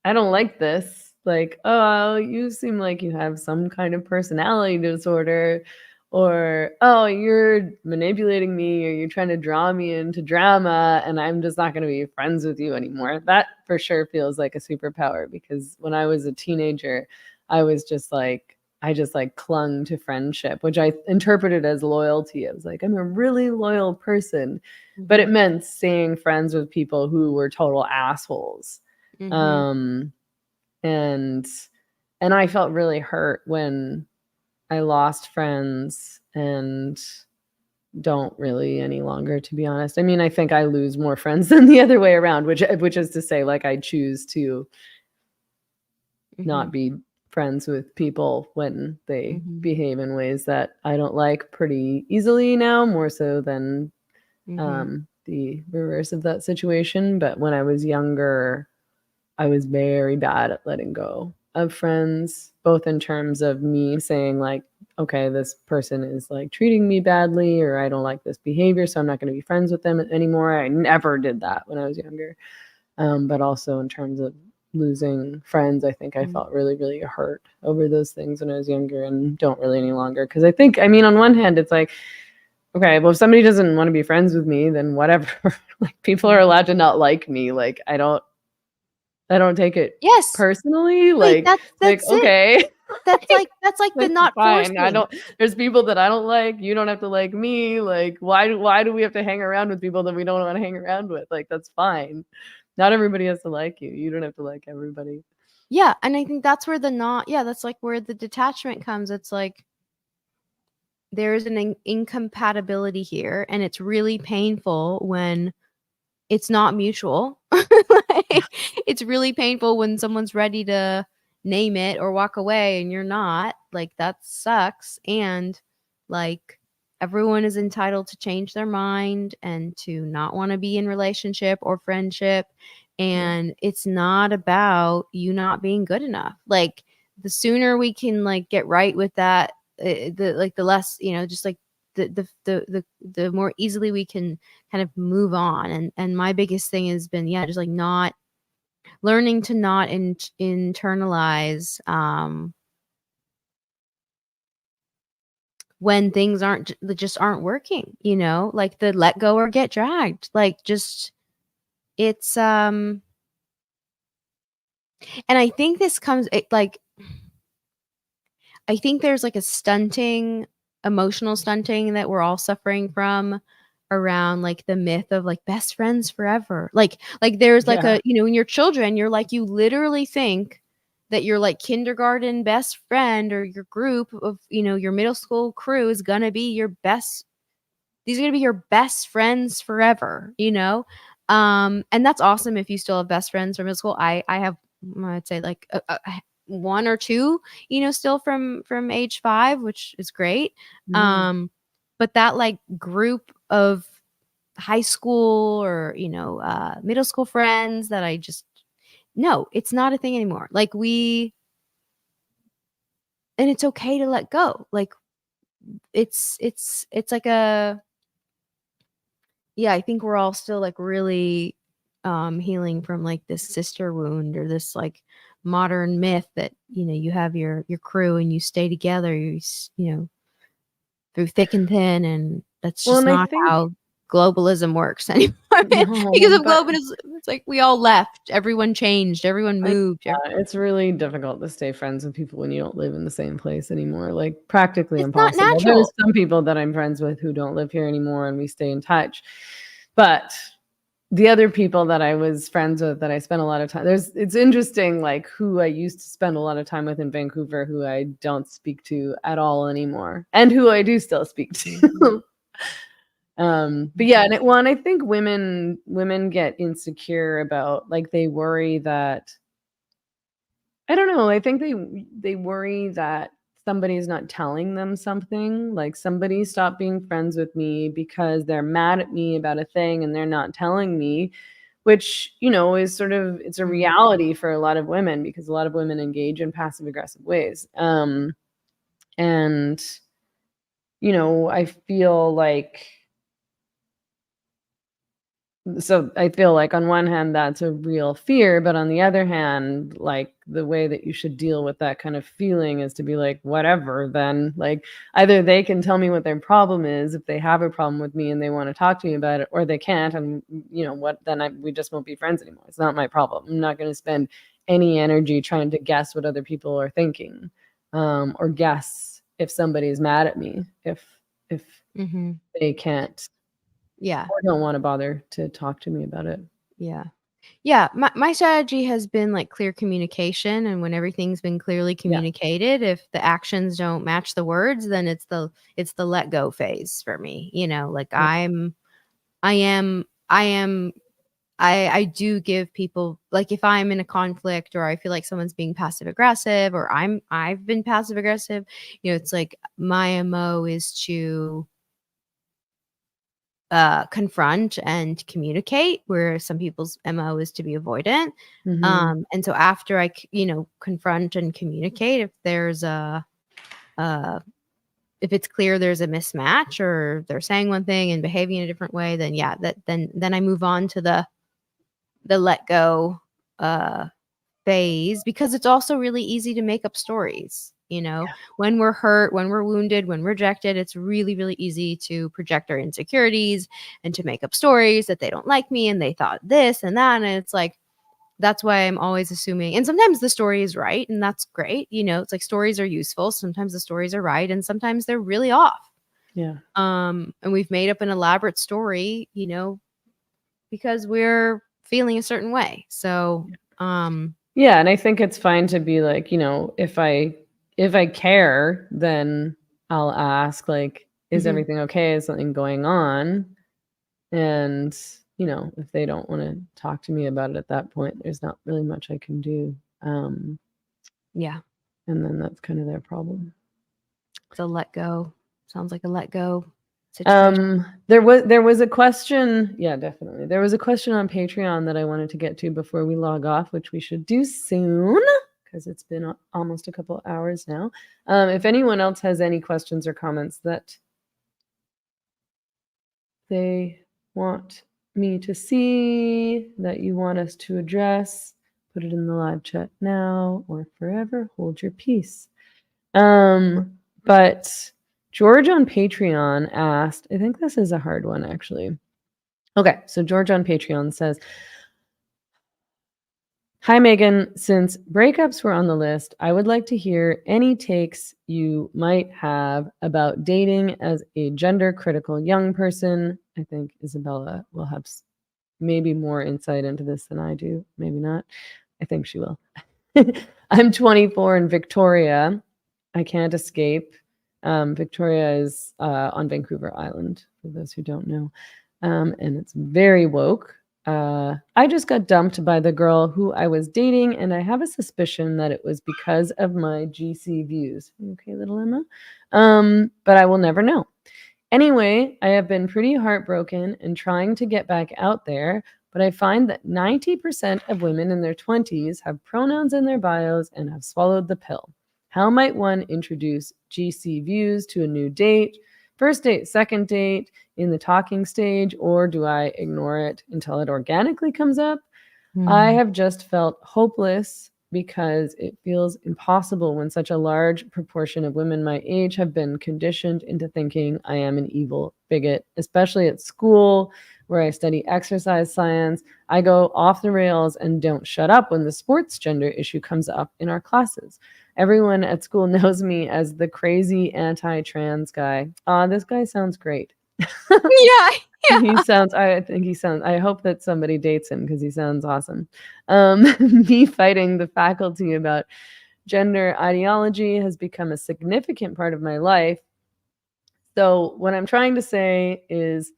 I don't like this. Like, oh, you seem like you have some kind of personality disorder, or oh, you're manipulating me, or you're trying to draw me into drama, and I'm just not going to be friends with you anymore. That for sure feels like a superpower, because when I was a teenager, I was just like, I just like clung to friendship, which I interpreted as loyalty. I was like, I'm a really loyal person, but it meant staying friends with people who were total assholes. And I felt really hurt when I lost friends and don't really any longer, to be honest. I mean, I think I lose more friends than the other way around, which is to say, like, I choose to not be friends with people when they behave in ways that I don't like pretty easily now, more so than the reverse of that situation. But when I was younger, I was very bad at letting go of friends, both in terms of me saying like, okay, this person is like treating me badly, or I don't like this behavior, so I'm not going to be friends with them anymore. I never did that when I was younger. But also in terms of losing friends, I think I felt really, really hurt over those things when I was younger, and don't really any longer. Because I think, I mean, on one hand, it's like, okay, well, if somebody doesn't want to be friends with me, then whatever. Like, people are allowed to not like me. Like, I don't take it personally. Like, that's okay. That's like the not fine. forcing. There's people that I don't like. You don't have to like me. Like, why do we have to hang around with people that we don't want to hang around with? Like, that's fine. Not everybody has to like you. You don't have to like everybody. Yeah, and I think that's where that's like where the detachment comes. It's like there's an incompatibility here, and it's really painful when it's not mutual. Like, it's really painful when someone's ready to name it or walk away and you're not. Like, that sucks. And like, everyone is entitled to change their mind and to not want to be in relationship or friendship. And it's not about you not being good enough. Like, the sooner we can like get right with that, the less, just like the more easily we can kind of move on. And my biggest thing has been, just like not learning to not internalize when things just aren't working, like the let go or get dragged, like just it's and I think this comes like I think there's like a emotional stunting that we're all suffering from around like the myth of like best friends forever. Like there's like when you're children, you're like, you literally think that your like kindergarten best friend or your group of, your middle school crew is going to be these are going to be your best friends forever, and that's awesome if you still have best friends from middle school. I have, I'd say like one or two, still from age 5, which is great. But that like group of high school or, middle school friends that I just, no, it's not a thing anymore. Like and it's okay to let go. Like it's like I think we're all still like really healing from like this sister wound or this like modern myth that, you have your crew and you stay together, through thick and thin. And that's just not how globalism works anymore. Because of globalism, it's like we all left, everyone changed, everyone moved. It's really difficult to stay friends with people when you don't live in the same place anymore. Like practically it's impossible. Not natural. There's some people that I'm friends with who don't live here anymore and we stay in touch. But the other people that I was friends with that I spent a lot of time, it's interesting, like who I used to spend a lot of time with in Vancouver, who I don't speak to at all anymore, and who I do still speak to. But yeah, and I think women get insecure about, like, they worry that, I don't know, I think they worry that somebody's not telling them something, like somebody stopped being friends with me because they're mad at me about a thing and they're not telling me, which, is sort of, it's a reality for a lot of women because a lot of women engage in passive aggressive ways. And, I feel like, so I feel like on one hand, that's a real fear, but on the other hand, like the way that you should deal with that kind of feeling is to be like, whatever, then like either they can tell me what their problem is if they have a problem with me and they want to talk to me about it, or they can't. And we just won't be friends anymore. It's not my problem. I'm not going to spend any energy trying to guess what other people are thinking, or guess if somebody's mad at me, if they can't. Or don't want to bother to talk to me about it. My strategy has been like clear communication, and when everything's been clearly communicated, if the actions don't match the words, then it's the let go phase for me. Like I do give people, like, if I'm in a conflict or I feel like someone's being passive aggressive or I've been passive aggressive, it's like my MO is to confront and communicate, where some people's MO is to be avoidant. And so after I confront and communicate, if there's if it's clear there's a mismatch or they're saying one thing and behaving in a different way, then then I move on to the let go phase, because it's also really easy to make up stories. When we're hurt, when we're wounded, when we're rejected, it's really, really easy to project our insecurities and to make up stories that they don't like me and they thought this and that. And it's like, that's why I'm always assuming, and sometimes the story is right, and that's great. It's like stories are useful. Sometimes the stories are right, and sometimes they're really off. And we've made up an elaborate story, because we're feeling a certain way. So, and I think it's fine to be like, if I care, then I'll ask, like, is everything okay? Is something going on? And, if they don't want to talk to me about it at that point, there's not really much I can do. And then that's kind of their problem. It's a let go. Sounds like a let go situation. There was a question. Yeah, definitely. There was a question on Patreon that I wanted to get to before we log off, which we should do soon because it's been almost a couple hours now. If anyone else has any questions or comments that they want me to see, that you want us to address. Put it in the live chat now or forever hold your peace. But George on Patreon asked, I think this is a hard one actually. Okay, so George on Patreon says, hi, Megan. Since breakups were on the list, I would like to hear any takes you might have about dating as a gender critical young person. I think Isabella will have maybe more insight into this than I do. Maybe not. I think she will. I'm 24 in Victoria. I can't escape. Victoria is on Vancouver Island, for those who don't know. And it's very woke. I just got dumped by the girl who I was dating, and I have a suspicion that it was because of my GC views. Okay, little Emma? But I will never know. Anyway, I have been pretty heartbroken and trying to get back out there, but I find that 90% of women in their 20s have pronouns in their bios and have swallowed the pill. How might one introduce GC views to a new date? First date, second date, in the talking stage, or do I ignore it until it organically comes up? I have just felt hopeless because it feels impossible when such a large proportion of women my age have been conditioned into thinking I am an evil bigot, especially at school where I study exercise science. I go off the rails and don't shut up when the sports gender issue comes up in our classes. Everyone at school knows me as the crazy anti-trans guy. This guy sounds great. Yeah. I hope that somebody dates him because he sounds awesome. Me fighting the faculty about gender ideology has become a significant part of my life. So what I'm trying to say is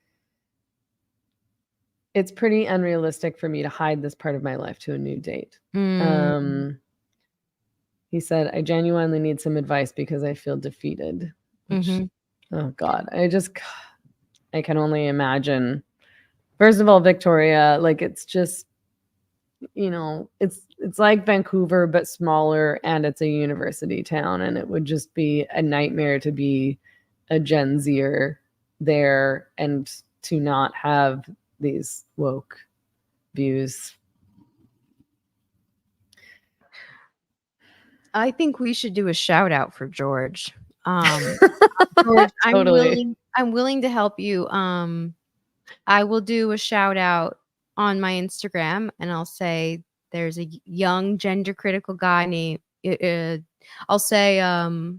it's pretty unrealistic for me to hide this part of my life to a new date. He said, I genuinely need some advice because I feel defeated. Which, oh God, I can only imagine. First of all, Victoria, like it's just, it's like Vancouver, but smaller, and it's a university town, and it would just be a nightmare to be a Gen Zer there and to not have these woke views. I think we should do a shout out for George. George, Totally. I'm willing to help you. I will do a shout out on my Instagram, and I'll say there's a young gender critical guy named. I'll say I'll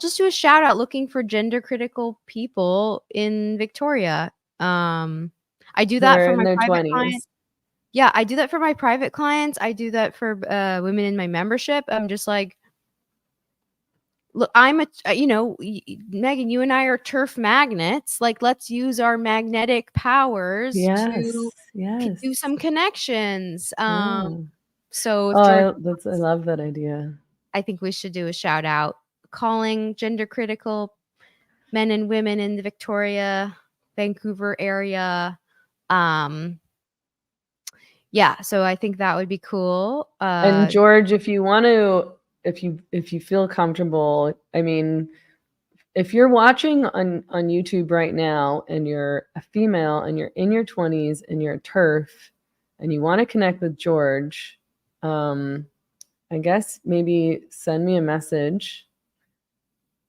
just do a shout out looking for gender critical people in Victoria. I do that for my private clients. Yeah, I do that for my private clients. I do that for women in my membership. I'm just like, look, Megan, you and I are turf magnets. Like, let's use our magnetic powers to do some connections. So if George, I love that idea. I think we should do a shout out calling gender critical men and women in the Victoria, Vancouver area. Yeah, so I think that would be cool. And George, if you want to, if you feel comfortable, I mean, if you're watching on YouTube right now and you're a female and you're in your 20s and you're a TERF and you want to connect with George, I guess maybe send me a message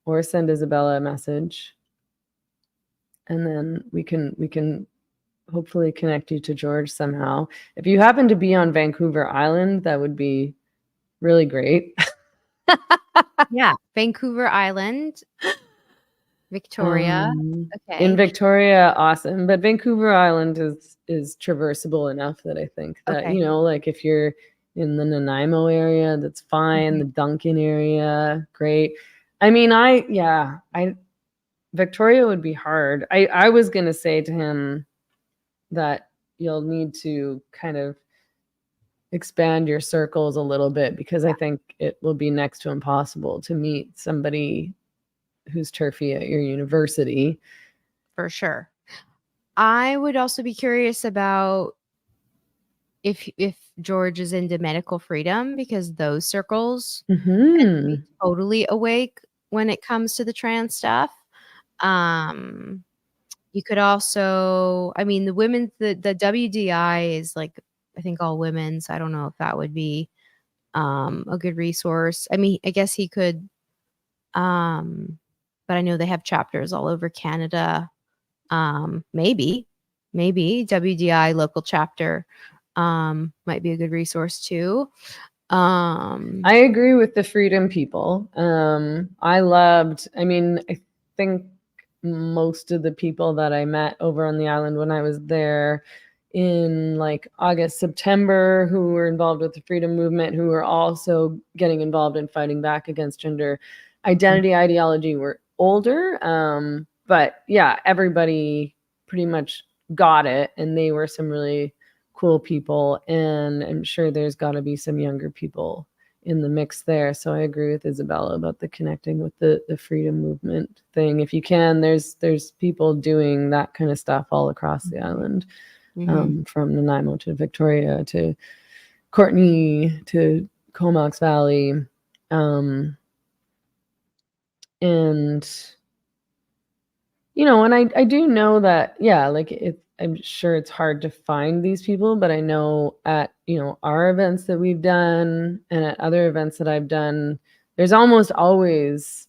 or send Isabella a message, and then we can hopefully connect you to George somehow. If you happen to be on Vancouver Island, that would be really great. Yeah, Vancouver Island, Victoria. Okay. In Victoria, awesome. But Vancouver Island is traversable enough that I think that, like if you're in the Nanaimo area, that's fine. The Duncan area, great. I mean, Victoria would be hard. I was going to say to him that you'll need to kind of expand your circles a little bit because I think it will be next to impossible to meet somebody who's turfy at your university. For sure. I would also be curious about if George is into medical freedom, because those circles tend to be totally awake when it comes to the trans stuff. You could also, I mean, the WDI is like, I think all women. So I don't know if that would be a good resource. I mean, I guess he could, but I know they have chapters all over Canada. Maybe WDI local chapter might be a good resource too. I agree with the freedom people. I think most of the people that I met over on the island when I was there in like August, September, who were involved with the freedom movement, who were also getting involved in fighting back against gender identity ideology, were older. But yeah, everybody pretty much got it, and they were some really cool people, and I'm sure there's got to be some younger people in the mix there. So I agree with Isabella about the connecting with the freedom movement thing. If you can, there's people doing that kind of stuff all across the island, from Nanaimo to Victoria to Courtney to Comox Valley, and and I do know that, yeah, like I'm sure it's hard to find these people, but I know at, our events that we've done and at other events that I've done, there's almost always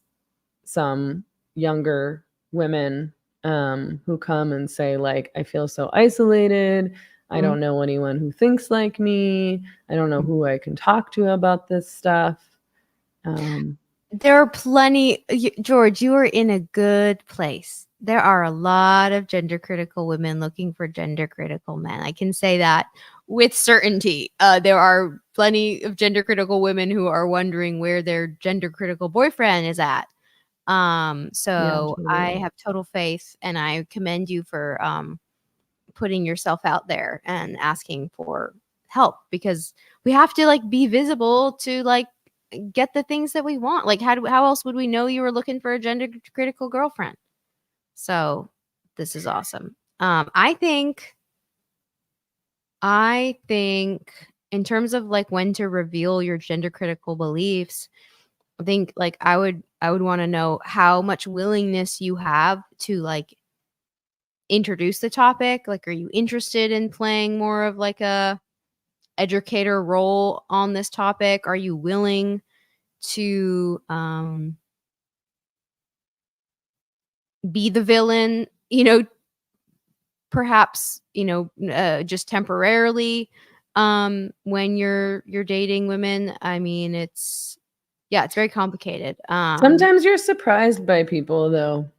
some younger women who come and say, like, I feel so isolated. I don't know anyone who thinks like me. I don't know who I can talk to about this stuff. There are plenty, George, you are in a good place. There are a lot of gender critical women looking for gender critical men. I can say that with certainty. There are plenty of gender critical women who are wondering where their gender critical boyfriend is at. So totally. I have total faith, and I commend you for putting yourself out there and asking for help, because we have to like be visible to like get the things that we want. Like how else would we know you were looking for a gender critical girlfriend? So this is awesome. I think in terms of like when to reveal your gender critical beliefs, I think like I would want to know how much willingness you have to like introduce the topic. Like, are you interested in playing more of like a educator role on this topic? Are you willing to be the villain, perhaps, just temporarily when you're dating women? I mean, it's very complicated. Sometimes you're surprised by people, though.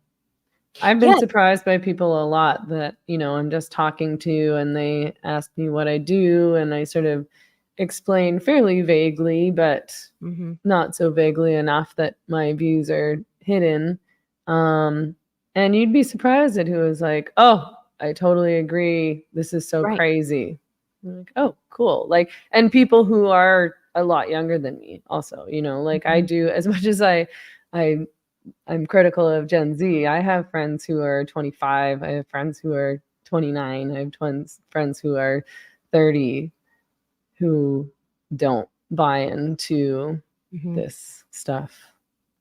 I've been surprised by people a lot that, I'm just talking to, and they ask me what I do, and I sort of explain fairly vaguely, but not so vaguely enough that my views are hidden. And you'd be surprised at who is like, oh, I totally agree. This is so crazy. I'm like, oh, cool. Like, and people who are a lot younger than me also, like I do, as much as I'm critical of Gen Z. I have friends who are 25. I have friends who are 29. I have friends who are 30 who don't buy into this stuff.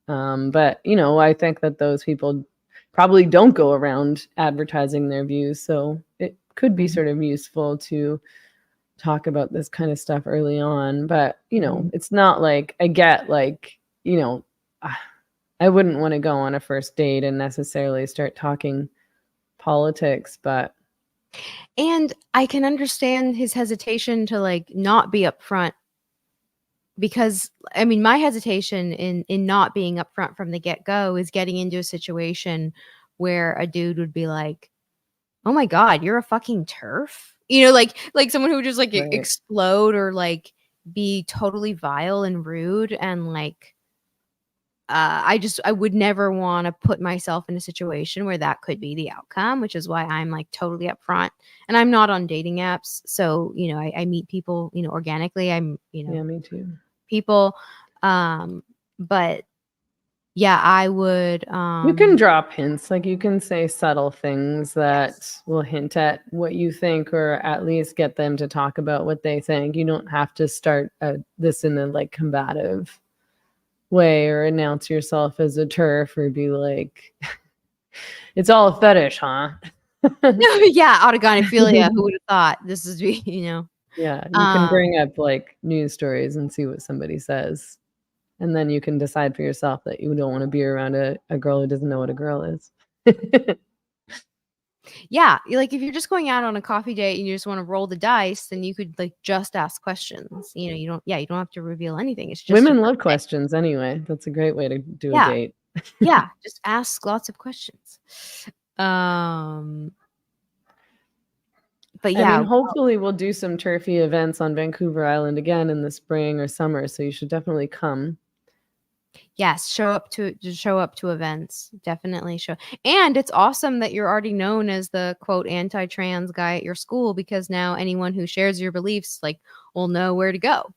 But, I think that those people probably don't go around advertising their views. So it could be sort of useful to talk about this kind of stuff early on. But, it's not like I get like, I wouldn't want to go on a first date and necessarily start talking politics, but. And I can understand his hesitation to like not be upfront, because I mean, my hesitation in not being upfront from the get-go is getting into a situation where a dude would be like, oh my God, you're a fucking TERF. Like someone who would just like explode or like be totally vile and rude, and like I would never want to put myself in a situation where that could be the outcome, which is why I'm like totally upfront. And I'm not on dating apps. So, I meet people, organically. I'm, Yeah, me too. People. But yeah, I would. You can drop hints. Like you can say subtle things that will hint at what you think, or at least get them to talk about what they think. You don't have to start this in a like combative way, or announce yourself as a TERF, or be like, it's all a fetish, huh? Yeah, autogynephilia. Who would have thought this is, Yeah, you can bring up like news stories and see what somebody says. And then you can decide for yourself that you don't want to be around a girl who doesn't know what a girl is. Yeah, like if you're just going out on a coffee date and you just want to roll the dice, then you could like just ask questions. You don't have to reveal anything. It's just women love questions anyway. That's a great way to do a date. Yeah, just ask lots of questions. But yeah, I mean, hopefully we'll do some turfy events on Vancouver Island again in the spring or summer. So you should definitely come. Yes, show up to events. Definitely show. And it's awesome that you're already known as the quote anti-trans guy at your school, because now anyone who shares your beliefs like will know where to go.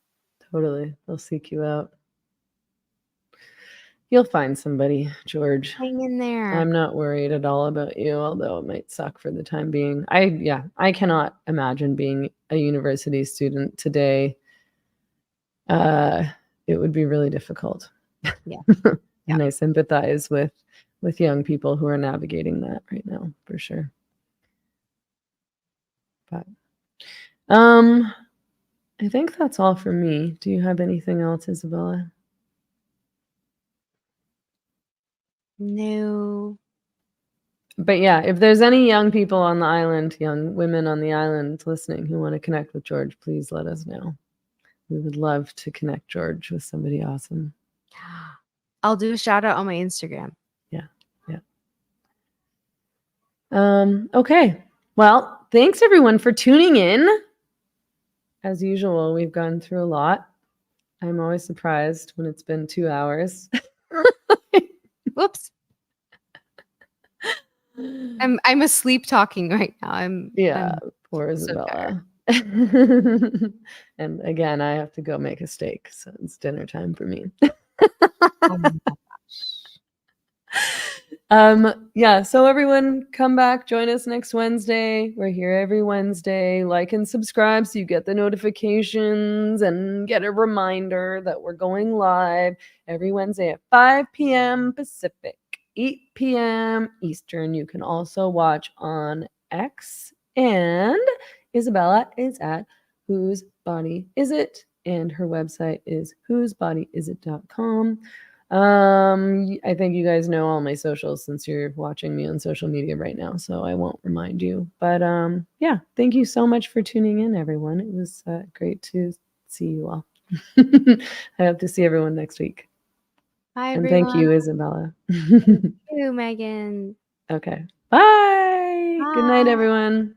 Totally. They'll seek you out. You'll find somebody, George. Hang in there. I'm not worried at all about you, although it might suck for the time being. I cannot imagine being a university student today. It would be really difficult. Yeah. And I sympathize with young people who are navigating that right now, for sure. But I think that's all for me. Do you have anything else, Isabella? No. But yeah, if there's any young people on the island, young women on the island listening who want to connect with George, please let us know. We would love to connect George with somebody awesome. I'll do a shout out on my Instagram. Yeah. Okay. Well, thanks everyone for tuning in. As usual, we've gone through a lot. I'm always surprised when it's been 2 hours. Whoops. I'm asleep talking right now. I'm poor Isabella. So and again, I have to go make a steak, so it's dinner time for me. Oh my gosh. So everyone come back, join us next Wednesday. We're here every Wednesday. Like and subscribe so you get the notifications and get a reminder that we're going live every Wednesday at 5 p.m. Pacific, 8 p.m. Eastern. You can also watch on X, and Isabella is at Whose Body Is It? And her website is whosebodyisit.com. I think you guys know all my socials since you're watching me on social media right now, so I won't remind you. But yeah, thank you so much for tuning in, everyone. It was great to see you all. I hope to see everyone next week. Bye, and everyone. thank you, Isabella. Thank you, Megan. Okay. Bye. Good night, everyone.